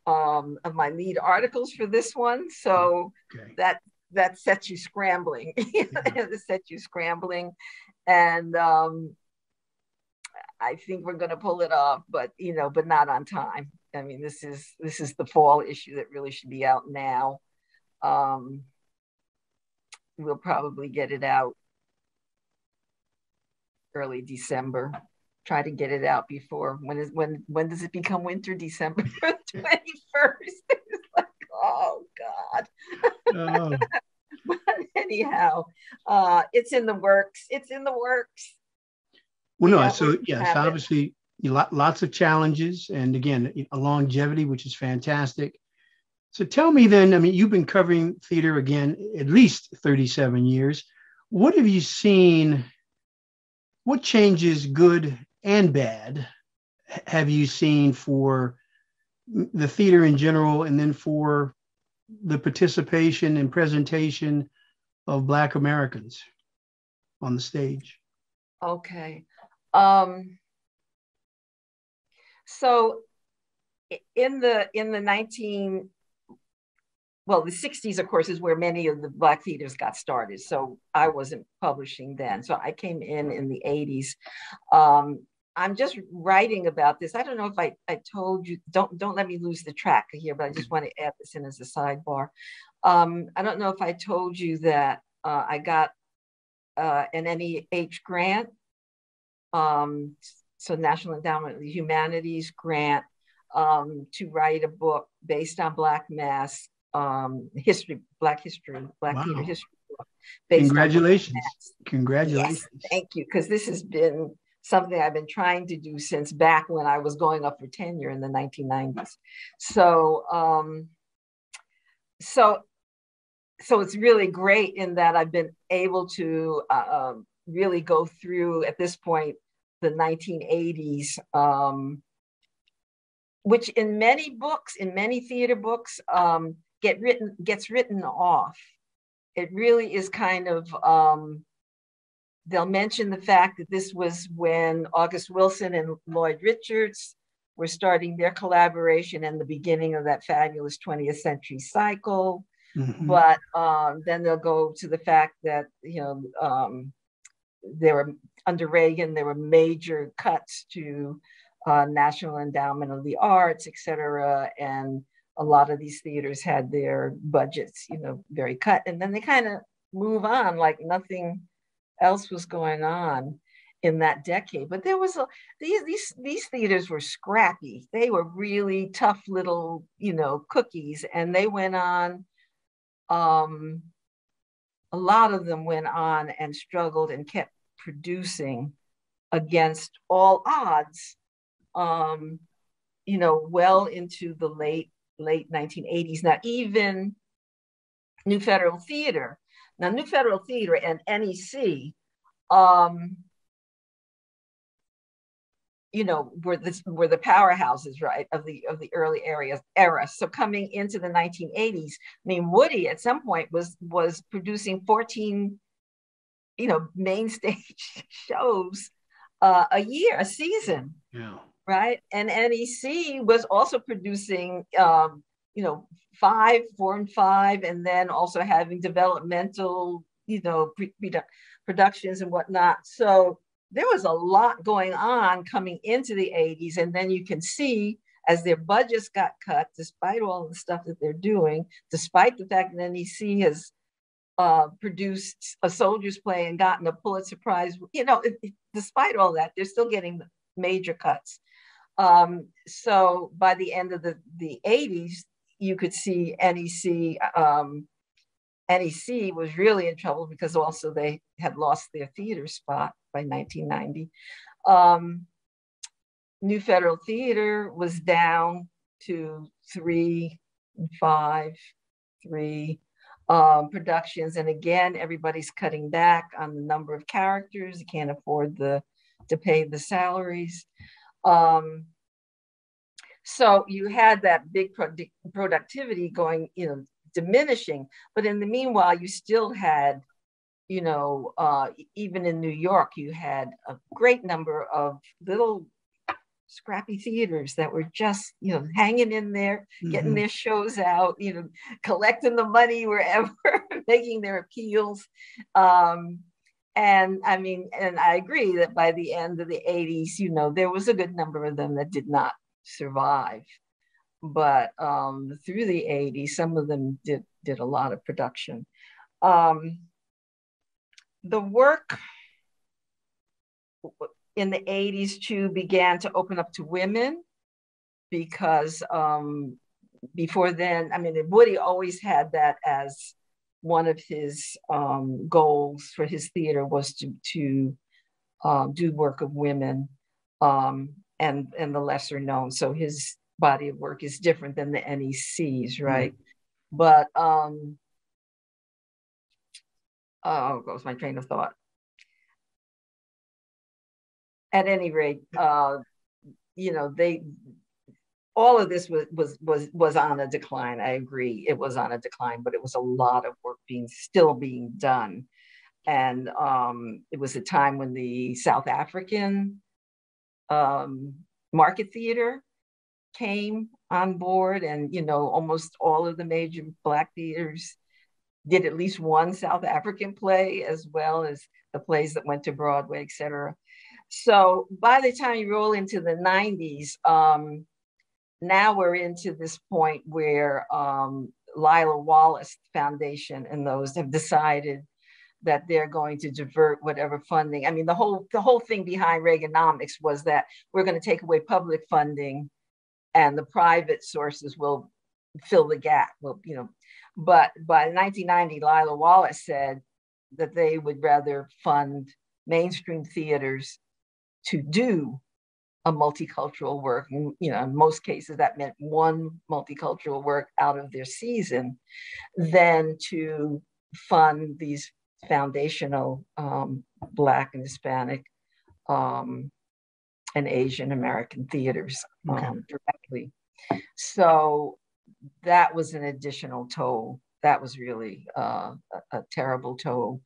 of my lead articles for this one. So that sets you scrambling. It sets you scrambling. And I think we're going to pull it off, but not on time. I mean, this is the fall issue that really should be out now. We'll probably get it out early December. Try to get it out before when does it become winter? December 21st. It's like, oh God. Oh. But anyhow, it's in the works. Well, no, so yes, obviously lots of challenges, and again, a longevity, which is fantastic. So tell me then, you've been covering theater again at least 37 years. What have you seen? What changes, good and bad, have you seen for the theater in general, and then for the participation and presentation of Black Americans on the stage? Okay. So in the 60s, of course, is where many of the Black theaters got started. So I wasn't publishing then. So I came in the 80s. I'm just writing about this. I don't know if I told you, don't let me lose the track here, but I just want to add this in as a sidebar. I don't know if I told you that I got an NEH grant, so National Endowment of the Humanities grant, to write a book based on Black mass history, Black theater history book. Congratulations. Congratulations. Yes, thank you, because this has been something I've been trying to do since back when I was going up for tenure in the 1990s. So it's really great in that I've been able to really go through at this point the 1980s, which in many books, in many theater books, gets written off. It really is kind of, they'll mention the fact that this was when August Wilson and Lloyd Richards were starting their collaboration and the beginning of that fabulous 20th century cycle. Mm-hmm. But then they'll go to the fact that, there were, under Reagan, there were major cuts to National Endowment of the Arts, et cetera. And a lot of these theaters had their budgets, very cut, and then they kind of move on like nothing else was going on in that decade. But there was these theaters were scrappy. They were really tough little, cookies, and they went on. A lot of them went on and struggled and kept producing against all odds, well into the late 1980s. Now, even New Federal Theater and NEC, were the powerhouses, right, of the early era. So coming into the 1980s, I mean, Woody at some point was producing 14, main stage shows a season. Yeah. Right. And NEC was also producing, 5, 4 and 5, and then also having developmental, productions and whatnot. So there was a lot going on coming into the 80s. And then you can see as their budgets got cut, despite all the stuff that they're doing, despite the fact that NEC has produced A Soldier's Play and gotten a Pulitzer Prize, despite all that, they're still getting major cuts. So by the end of the 80s, you could see NEC was really in trouble because also they had lost their theater spot by 1990. New Federal Theater was down to 3 and 5 productions. And again, everybody's cutting back on the number of characters. You can't afford to pay the salaries. So you had that big productivity going, diminishing. But in the meanwhile, you still had, even in New York, you had a great number of little scrappy theaters that were just, hanging in there, getting their shows out, collecting the money wherever, making their appeals. And I mean, and I agree that by the end of the 80s, there was a good number of them that did not survive. But through the 80s, some of them did a lot of production. The work in the 80s too began to open up to women because before then, I mean, Woody always had that as one of his goals for his theater was to do work of women and the lesser known. So his body of work is different than the NEC's, right? But goes my train of thought. At any rate, all of this was on a decline. I agree, it was on a decline, but it was a lot of work still being done. And it was a time when the South African market theater came on board, and almost all of the major Black theaters did at least one South African play, as well as the plays that went to Broadway, et cetera. So by the time you roll into the 90s, now we're into this point where Lila Wallace Foundation and those have decided that they're going to divert whatever funding. I mean, the whole thing behind Reaganomics was that we're going to take away public funding and the private sources will fill the gap. Well, but by 1990, Lila Wallace said that they would rather fund mainstream theaters to do a multicultural work. And, in most cases, that meant one multicultural work out of their season, than to fund these foundational Black and Hispanic and Asian American theaters directly. So that was an additional toll. That was really a terrible toll.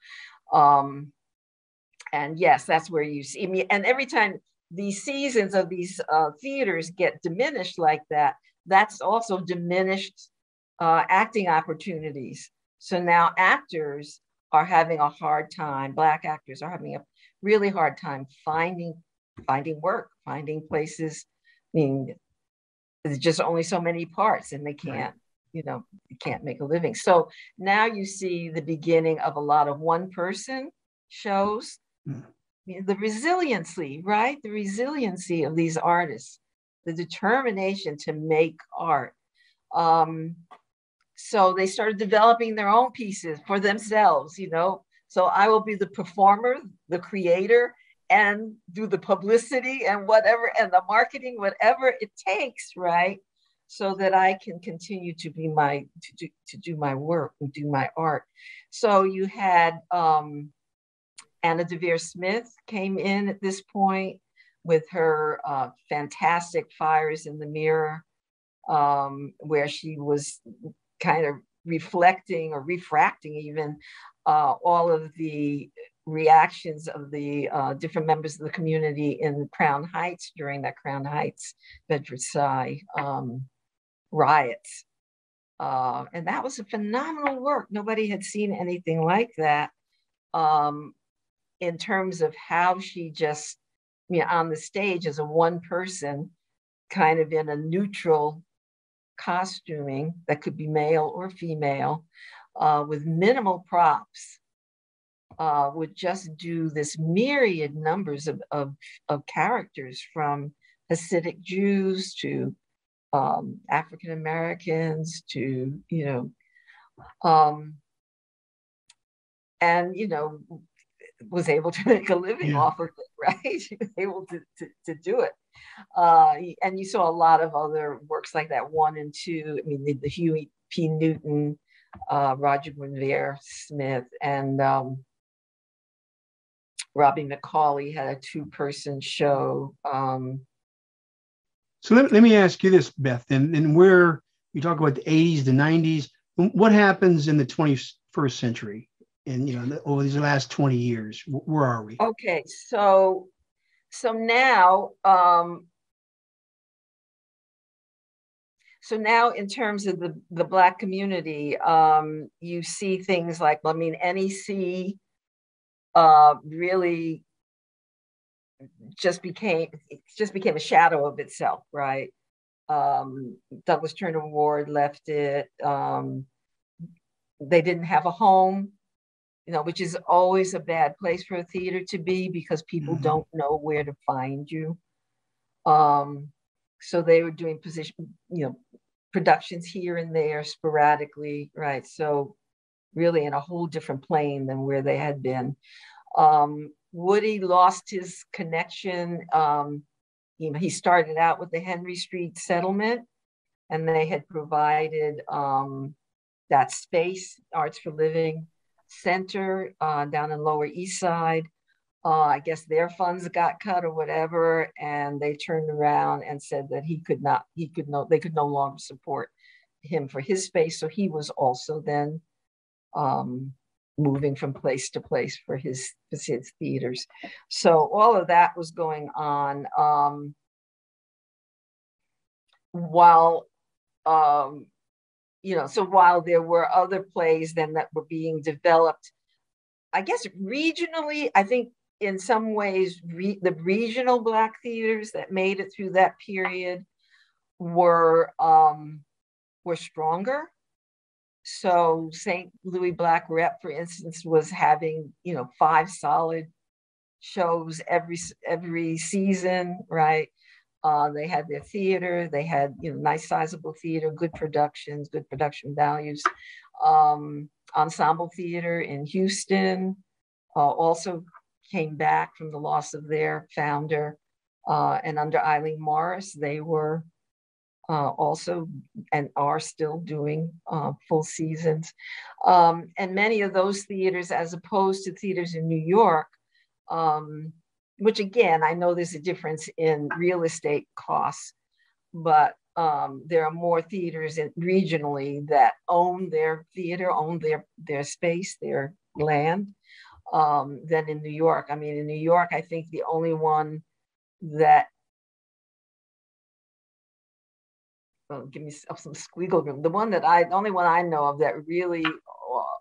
And yes, that's where you see me. And every time these seasons of these theaters get diminished like that, that's also diminished acting opportunities. So now actors are having a hard time, Black actors are having a really hard time finding work, finding places. I mean, there's just only so many parts, and they can't, you can't make a living. So now you see the beginning of a lot of one-person shows. The resiliency, right? The resiliency of these artists, the determination to make art. So they started developing their own pieces for themselves, So I will be the performer, the creator, and do the publicity and whatever, and the marketing, whatever it takes, right? So that I can continue to be to do my work and do my art. So you had Anna Devere Smith came in at this point with her fantastic Fires in the Mirror, where she was kind of reflecting or refracting even all of the reactions of the different members of the community in Crown Heights during that Crown Heights Bedford-Stuyvesant riots. And that was a phenomenal work. Nobody had seen anything like that in terms of how she just, on the stage as a one person, kind of in a neutral costuming that could be male or female, with minimal props, would just do this myriad numbers of characters, from Hasidic Jews to African Americans to, and, was able to make a living off of it, right? She was able to do it. And you saw a lot of other works like that, 1 and 2. I mean, the Huey P. Newton, Roger Guenveur Smith, and Robbie McCauley had a 2-person show. So let me ask you this, Beth, and where you talk about the 80s, the 90s, what happens in the 21st century? And, over these last 20 years, where are we? Okay, so now, in terms of the Black community, you see things like, NEC really just became a shadow of itself, right? Douglas Turner Ward left it. They didn't have a home, which is always a bad place for a theater to be, because people don't know where to find you. So they were doing productions here and there sporadically, right? So really in a whole different plane than where they had been. Woody lost his connection. He started out with the Henry Street settlement, and they had provided that space, Arts for Living Center, down in Lower East Side. I guess their funds got cut or whatever, and they turned around and said that they could no longer support him for his space. So he was also then moving from place to place for his theaters. So all of that was going on while there were other plays then that were being developed, I guess regionally. I think in some ways the regional Black theaters that made it through that period were stronger. So St. Louis Black Rep, for instance, was having 5 solid shows every season, right? They had their theater, they had nice sizable theater, good productions, good production values. Ensemble Theater in Houston also came back from the loss of their founder, and under Eileen Morris, they were also and are still doing full seasons. And many of those theaters, as opposed to theaters in New York, which again, I know there's a difference in real estate costs, but there are more theaters regionally that own their theater, own their space, their land, than in New York. I mean, in New York, I think the only one that, give me some squeal room. The only one I know of that really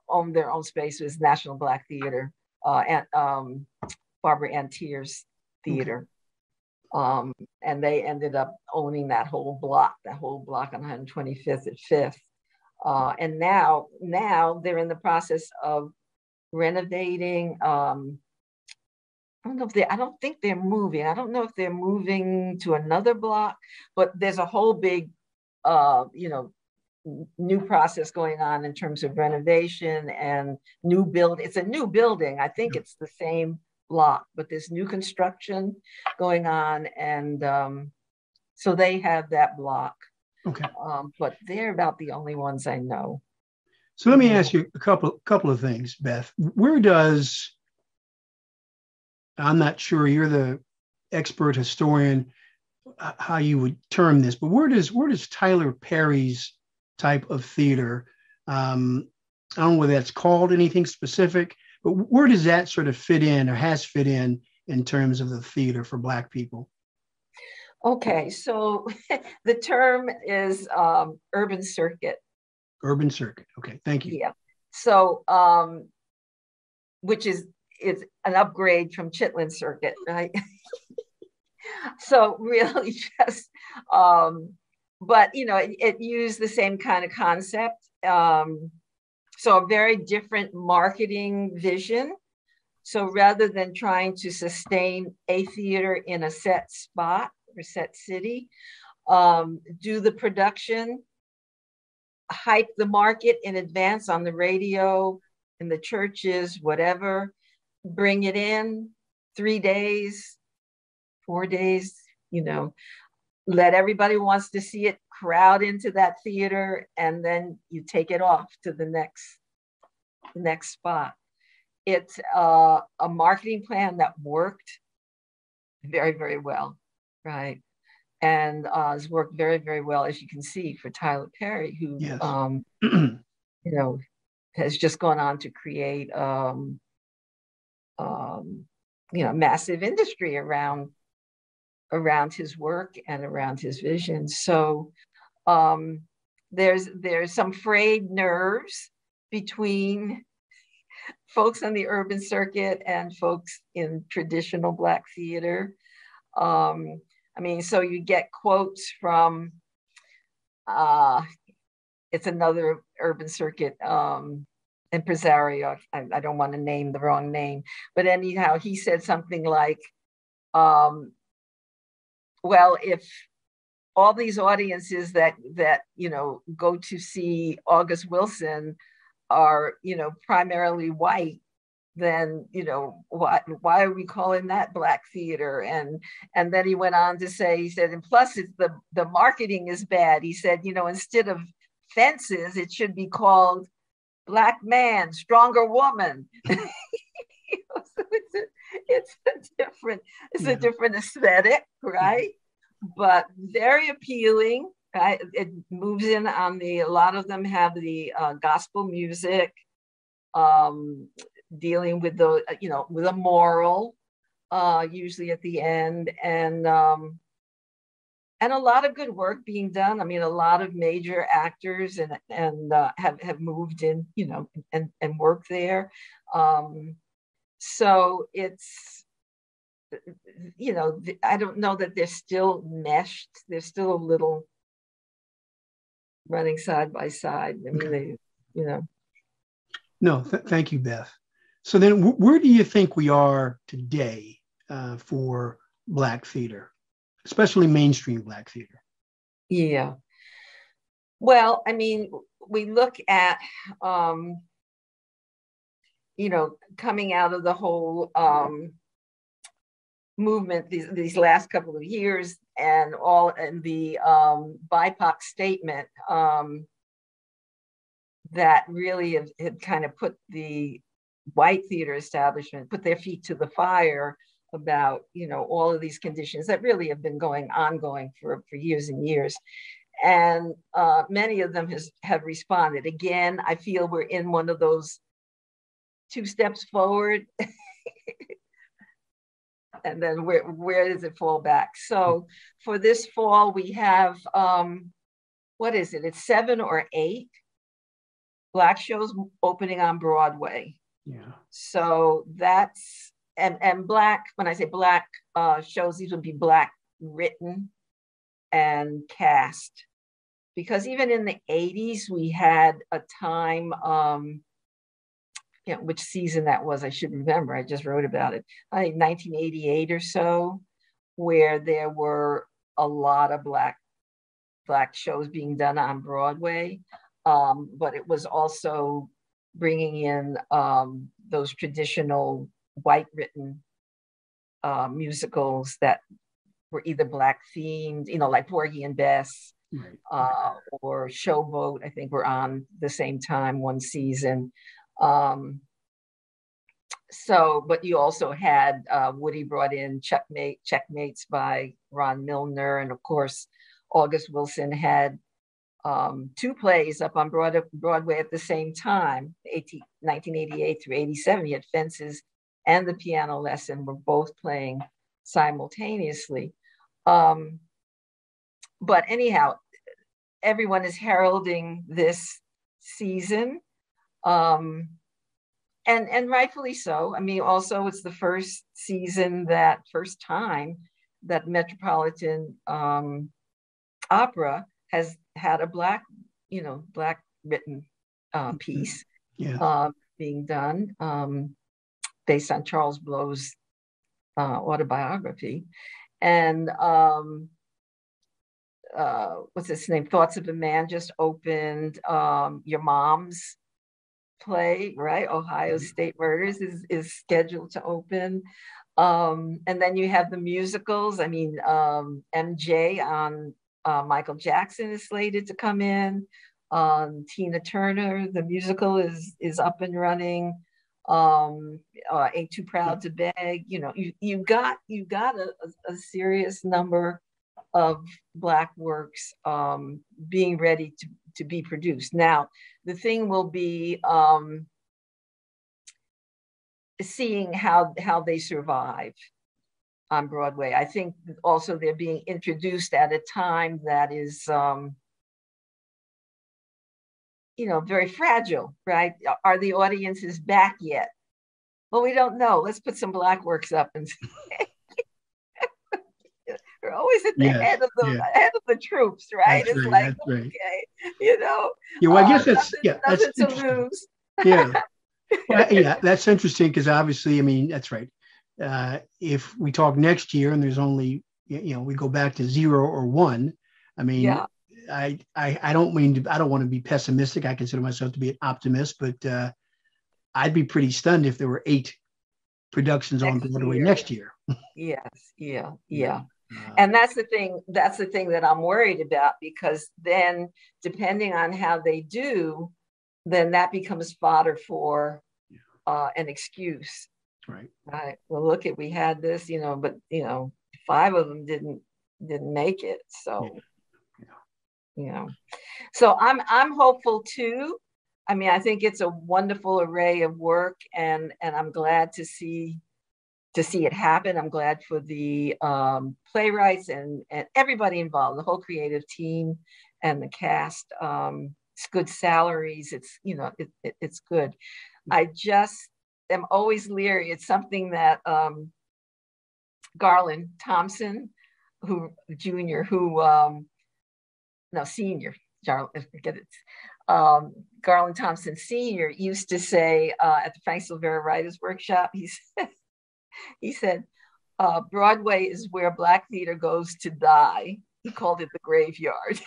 owned their own space was National Black Theater, and Barbara Ann Teer's theater. And they ended up owning that whole block on 125th at 5th. And now they're in the process of renovating. I don't think they're moving. I don't know if they're moving to another block, but there's a whole big, new process going on in terms of renovation and new build. It's a new building. I think it's the same block, but there's new construction going on. And so they have that block. Okay. But they're about the only ones I know. So let me ask you a couple of things, Beth. Where does, I'm not sure, you're the expert historian, how you would term this, but where does Tyler Perry's type of theater, I don't know whether that's called anything specific, but where does that sort of fit in or has fit in terms of the theater for Black people? Okay, so the term is urban circuit. Urban circuit. Okay, thank you. Yeah. So, which is an upgrade from Chitlin circuit, right? So really just, but it used the same kind of concept. So a very different marketing vision. So rather than trying to sustain a theater in a set spot or set city, do the production, hype the market in advance on the radio, in the churches, whatever, bring it in 3 days, 4 days, let everybody who wants to see it crowd into that theater, and then you take it off to the next spot. It's a marketing plan that worked very, very well, right? And has worked very, very well, as you can see, for Tyler Perry, who, yes. Has just gone on to create, massive industry around his work and around his vision. So there's some frayed nerves between folks on the urban circuit and folks in traditional Black theater. So you get quotes from, it's another urban circuit impresario. I don't want to name the wrong name, but anyhow, he said something like, well, if all these audiences that go to see August Wilson are primarily white, then why are we calling that Black theater? And then he went on to say, he said, and plus it's the marketing is bad. He said, instead of fences, it should be called Black man, stronger woman. So it's a different aesthetic, right? But very appealing. Right? It moves in on a lot of them have the gospel music, dealing with with a moral, usually at the end, and a lot of good work being done. A lot of major actors and have moved in, and worked there. So it's, I don't know that they're still meshed. They're still a little running side by side. Okay. They. No, thank you, Beth. So then where do you think we are today for Black theater, especially mainstream Black theater? Yeah. Well, we look at, coming out of the whole movement these last couple of years, and all in the BIPOC statement that really had kind of put the white theater establishment, put their feet to the fire about, all of these conditions that really have been ongoing for years and years. And many of them have responded. Again, I feel we're in one of those 2 steps forward and then where does it fall back? So for this fall, we have, what is it? It's 7 or 8 Black shows opening on Broadway. Yeah. So that's, and Black, when I say Black shows, these would be Black written and cast. Because even in the 80s, we had a time, which season that was, I should remember, I just wrote about it, I think 1988 or so, where there were a lot of black shows being done on Broadway. But it was also bringing in those traditional white written musicals that were either black themed, like Porgy and Bess, right. Or Showboat, I think were on the same time one season. But you also had Woody brought in Checkmates by Ron Milner, and of course August Wilson had two plays up on Broadway at the same time, 1988 through 87. He had Fences and The Piano Lesson were both playing simultaneously. But anyhow, everyone is heralding this season. And rightfully so. I mean, also it's the first time that Metropolitan Opera has had a black written piece being done based on Charles Blow's autobiography. And what's its name? Thoughts of a Man just opened. Your Mom's play, right? Ohio State Murders is scheduled to open. And then you have the musicals. I mean, MJ on Michael Jackson is slated to come in. Tina Turner, the musical is up and running. Ain't Too Proud to Beg. You got a serious number of black works being ready to be produced. Now, the thing will be seeing how they survive on Broadway. I think also they're being introduced at a time that is, very fragile, right? Are the audiences back yet? Well, we don't know. Let's put some black works up and see. We're always at the head of the troops, right? That's it's right, like, right. Okay, Yeah, well, I guess that's to lose. Yeah. Well, yeah, that's interesting because obviously, I mean, that's right. If we talk next year and there's only, we go back to 0 or 1. I mean, I don't want to be pessimistic. I consider myself to be an optimist, but I'd be pretty stunned if there were 8 productions on Broadway next year. Yes, yeah. And that's the thing that I'm worried about, because then depending on how they do, then that becomes fodder for an excuse. Right. Well, we had this, but 5 of them didn't make it. So, so I'm hopeful too. I mean, I think it's a wonderful array of work, and I'm glad to see it happen. I'm glad for the playwrights and everybody involved, the whole creative team and the cast. It's good salaries. It's it's good. I just am always leery. It's something that Garland Thompson, senior, forget it. Garland Thompson Sr. used to say at the Frank Silvera Writers Workshop, he said, Broadway is where Black theater goes to die. He called it the graveyard.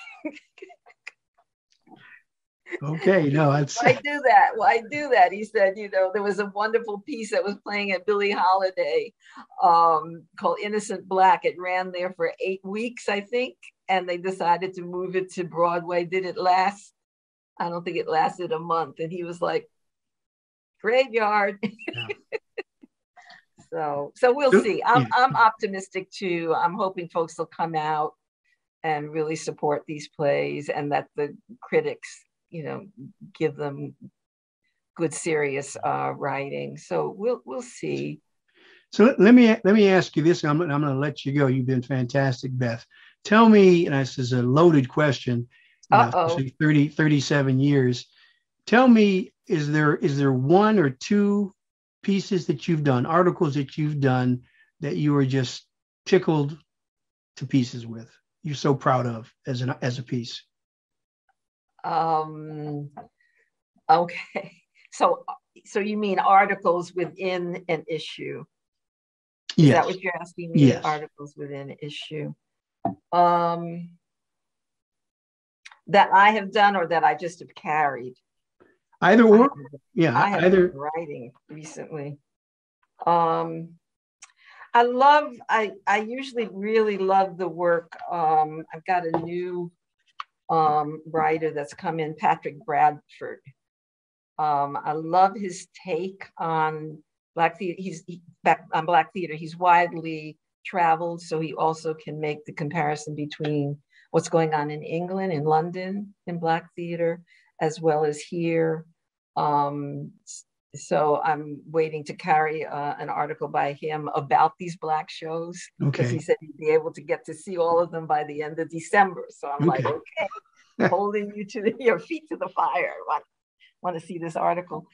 Okay, no, that's... Why do that? He said, there was a wonderful piece that was playing at Billie Holiday called Innocent Black. It ran there for 8 weeks, I think, and they decided to move it to Broadway. Did it last? I don't think it lasted a month. And he was like, graveyard. Yeah. So we'll see. I'm optimistic too. I'm hoping folks will come out and really support these plays, and that the critics, give them good, serious writing. So we'll see. So let me ask you this. I'm going to let you go. You've been fantastic, Beth. Tell me, and this is a loaded question. 37 years. Tell me, is there 1 or 2 pieces that you've done, articles that you've done, that you were just tickled to pieces with? You're so proud of as a piece. Okay. So you mean articles within an issue? Is Yes. that what you're asking me? Yes. Articles within an issue. That I have done or that I just have carried? Either or. Yeah. I have been writing recently. I usually really love the work. I've got a new writer that's come in, Patrick Bradford. I love his take on Black theater. He's back on Black theater. He's widely traveled, so he also can make the comparison between what's going on in England, in London, in Black theater, as well as here. So I'm waiting to carry an article by him about these Black shows, because he said he'd be able to get to see all of them by the end of December. So I'm like, okay, holding you to your feet to the fire. I want to see this article.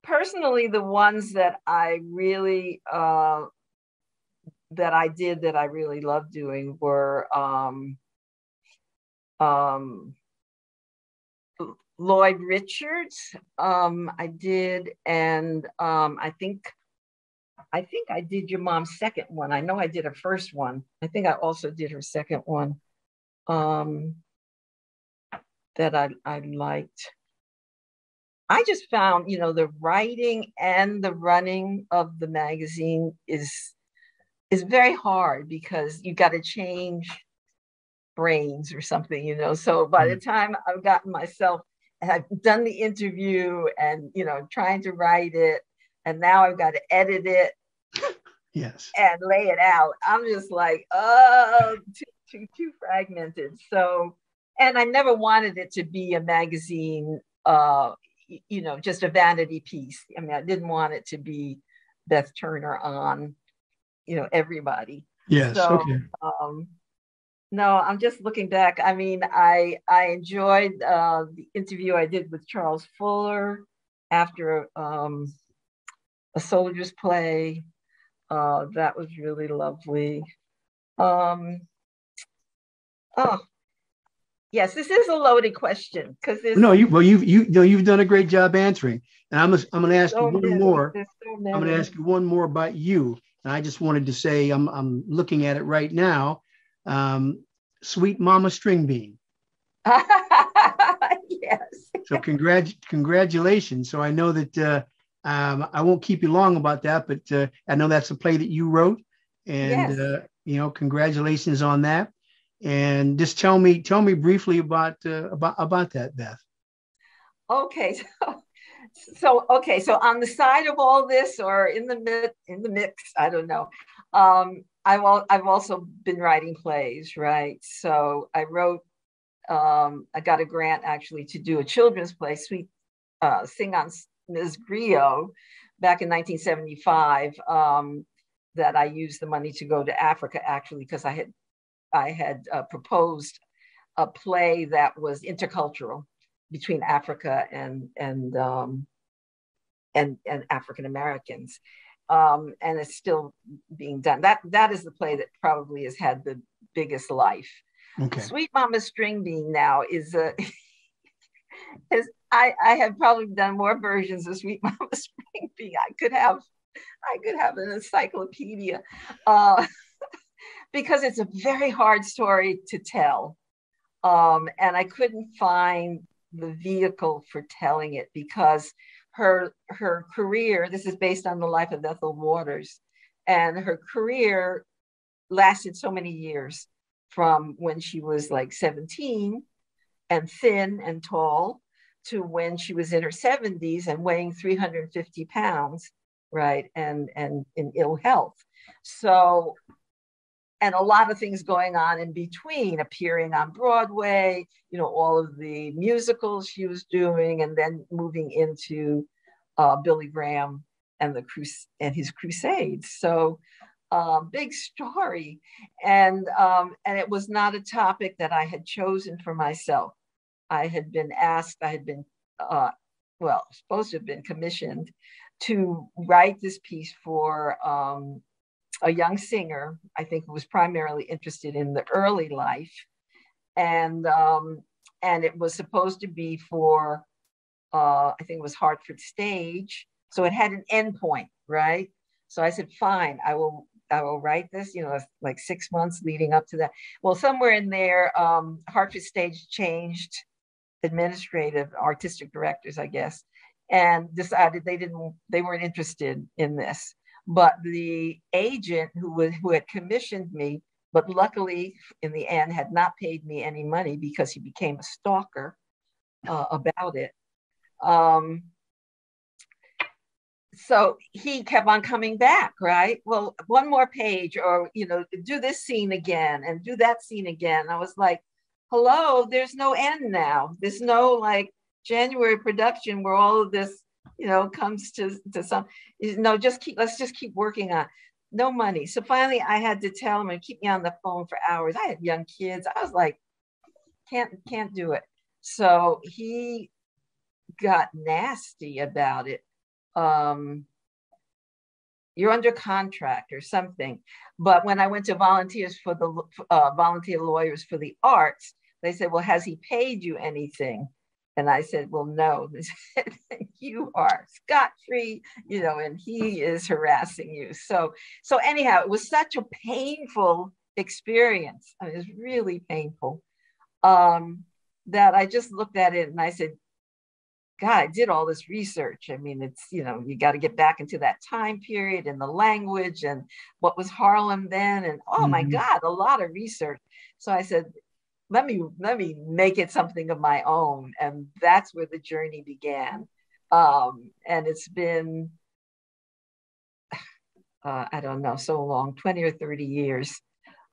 Personally, the ones that I really that I really loved doing were Lloyd Richards. I did, and I think I did your mom's second one. I know I did her first one. I think I also did her second one that I liked. I just found, the writing and the running of the magazine is very hard, because you got to change brains or something, So by the time I've gotten myself, and I've done the interview and, trying to write it, and now I've got to edit it. Yes. And lay it out. I'm just like, too fragmented. So, and I never wanted it to be a magazine, just a vanity piece. I mean, I didn't want it to be Beth Turner on, everybody. Yes. So, okay. No, I'm just looking back. I mean, I enjoyed the interview I did with Charles Fuller after a soldier's play. That was really lovely. Yes, this is a loaded question, because you've done a great job answering, and I'm going to ask you one more. I'm going to ask you one more about you, and I just wanted to say I'm looking at it right now. Sweet Mama String Bean. Yes. So congratulations. So I know that I won't keep you long about that, but I know that's a play that you wrote, and yes. Congratulations on that. And just tell me briefly about that, Beth. Okay, so on the side of all this, or in the mix, I don't know. I've also been writing plays, right? So I wrote. I got a grant actually to do a children's play, Sing on Ms. Griot, back in 1975. That I used the money to go to Africa, actually, because I had proposed a play that was intercultural between Africa and African Americans, and it's still being done. That is the play that probably has had the biggest life. Okay. Sweet Mama String Bean now is I have probably done more versions of Sweet Mama String Bean. I could have an encyclopedia. Because it's a very hard story to tell. And I couldn't find the vehicle for telling it, because her career, this is based on the life of Ethel Waters, and her career lasted so many years, from when she was like 17 and thin and tall, to when she was in her 70s and weighing 350 pounds, right, and in ill health. So, and a lot of things going on in between, appearing on Broadway, all of the musicals she was doing, and then moving into Billy Graham and his crusades. So big story. And it was not a topic that I had chosen for myself. I had been asked, supposed to have been commissioned to write this piece for a young singer, I think, who was primarily interested in the early life. And it was supposed to be for, I think it was Hartford Stage. So it had an endpoint, right? So I said, fine, I will write this, like 6 months leading up to that. Well, somewhere in there, Hartford Stage changed administrative artistic directors, I guess, and decided they weren't interested in this. But the agent who had commissioned me, but luckily in the end had not paid me any money because he became a stalker about it. So he kept on coming back, right? Well, one more page, or, do this scene again and do that scene again. I was like, hello, there's no end now. There's no like January production where all of this, comes to some, no, let's just keep working on. No money. So finally I had to tell him and keep me on the phone for hours. I had young kids. I was like, can't do it. So he got nasty about it. You're under contract or something. But when I went to volunteer lawyers for the arts, they said, well, has he paid you anything? And I said, well, no. They said, you are scot-free, and he is harassing you. So anyhow, it was such a painful experience. I mean, it was really painful, that I just looked at it and I said, God, I did all this research. I mean, it's, you got to get back into that time period and the language and what was Harlem then. And my God, a lot of research. So I said, let me make it something of my own. And that's where the journey began. And it's been, I don't know, so long, 20 or 30 years.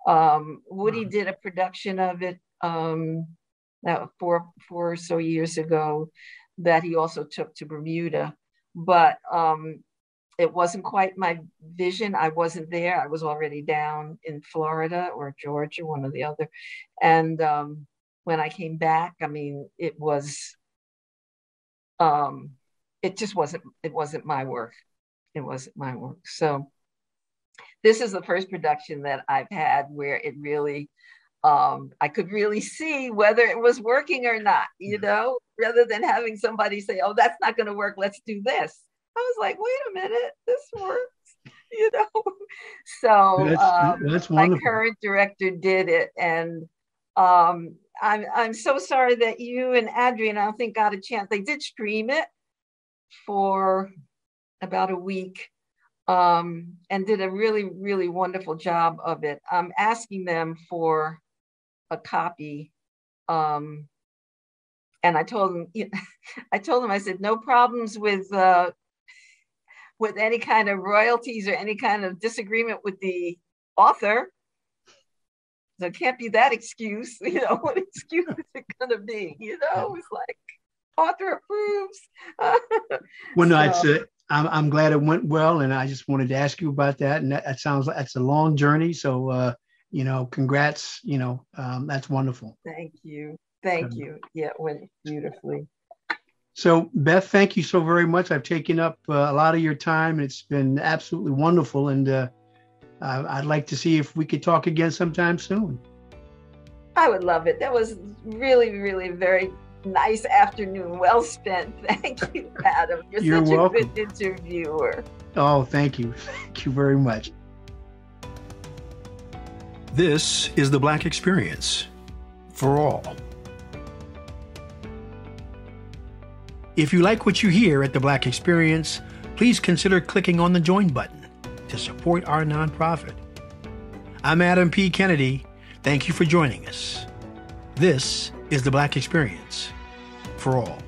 Woody did a production of it 4 or so years ago that he also took to Bermuda. But it wasn't quite my vision. I wasn't there. I was already down in Florida or Georgia, one or the other. And when I came back, I mean, it was, it wasn't my work. It wasn't my work. So this is the first production that I've had where it really, I could really see whether it was working or not, rather than having somebody say, oh, that's not going to work. Let's do this. I was like, wait a minute, this works, So that's my wonderful. current director did it. And I'm so sorry that you and Adrian, I don't think, got a chance. They did stream it for about a week and did a really, really wonderful job of it. I'm asking them for a copy. And I told them, I said, no problems with any kind of royalties or any kind of disagreement with the author. So it can't be that excuse, what excuse is it gonna be? It's like author approves. Well, no, I'm glad it went well, and I just wanted to ask you about that. And that sounds like it's a long journey. So congrats. That's wonderful. Thank you. Yeah, it went beautifully. So, Beth, thank you so very much. I've taken up a lot of your time. It's been absolutely wonderful. And I'd like to see if we could talk again sometime soon. I would love it. That was really, really very nice afternoon. Well spent. Thank you, Adam. You're such welcome. A good interviewer. Oh, thank you. Thank you very much. This is the Black Experience for all. If you like what you hear at the Black Experience, please consider clicking on the Join button to support our nonprofit. I'm Adam P. Kennedy. Thank you for joining us. This is the Black Experience for all.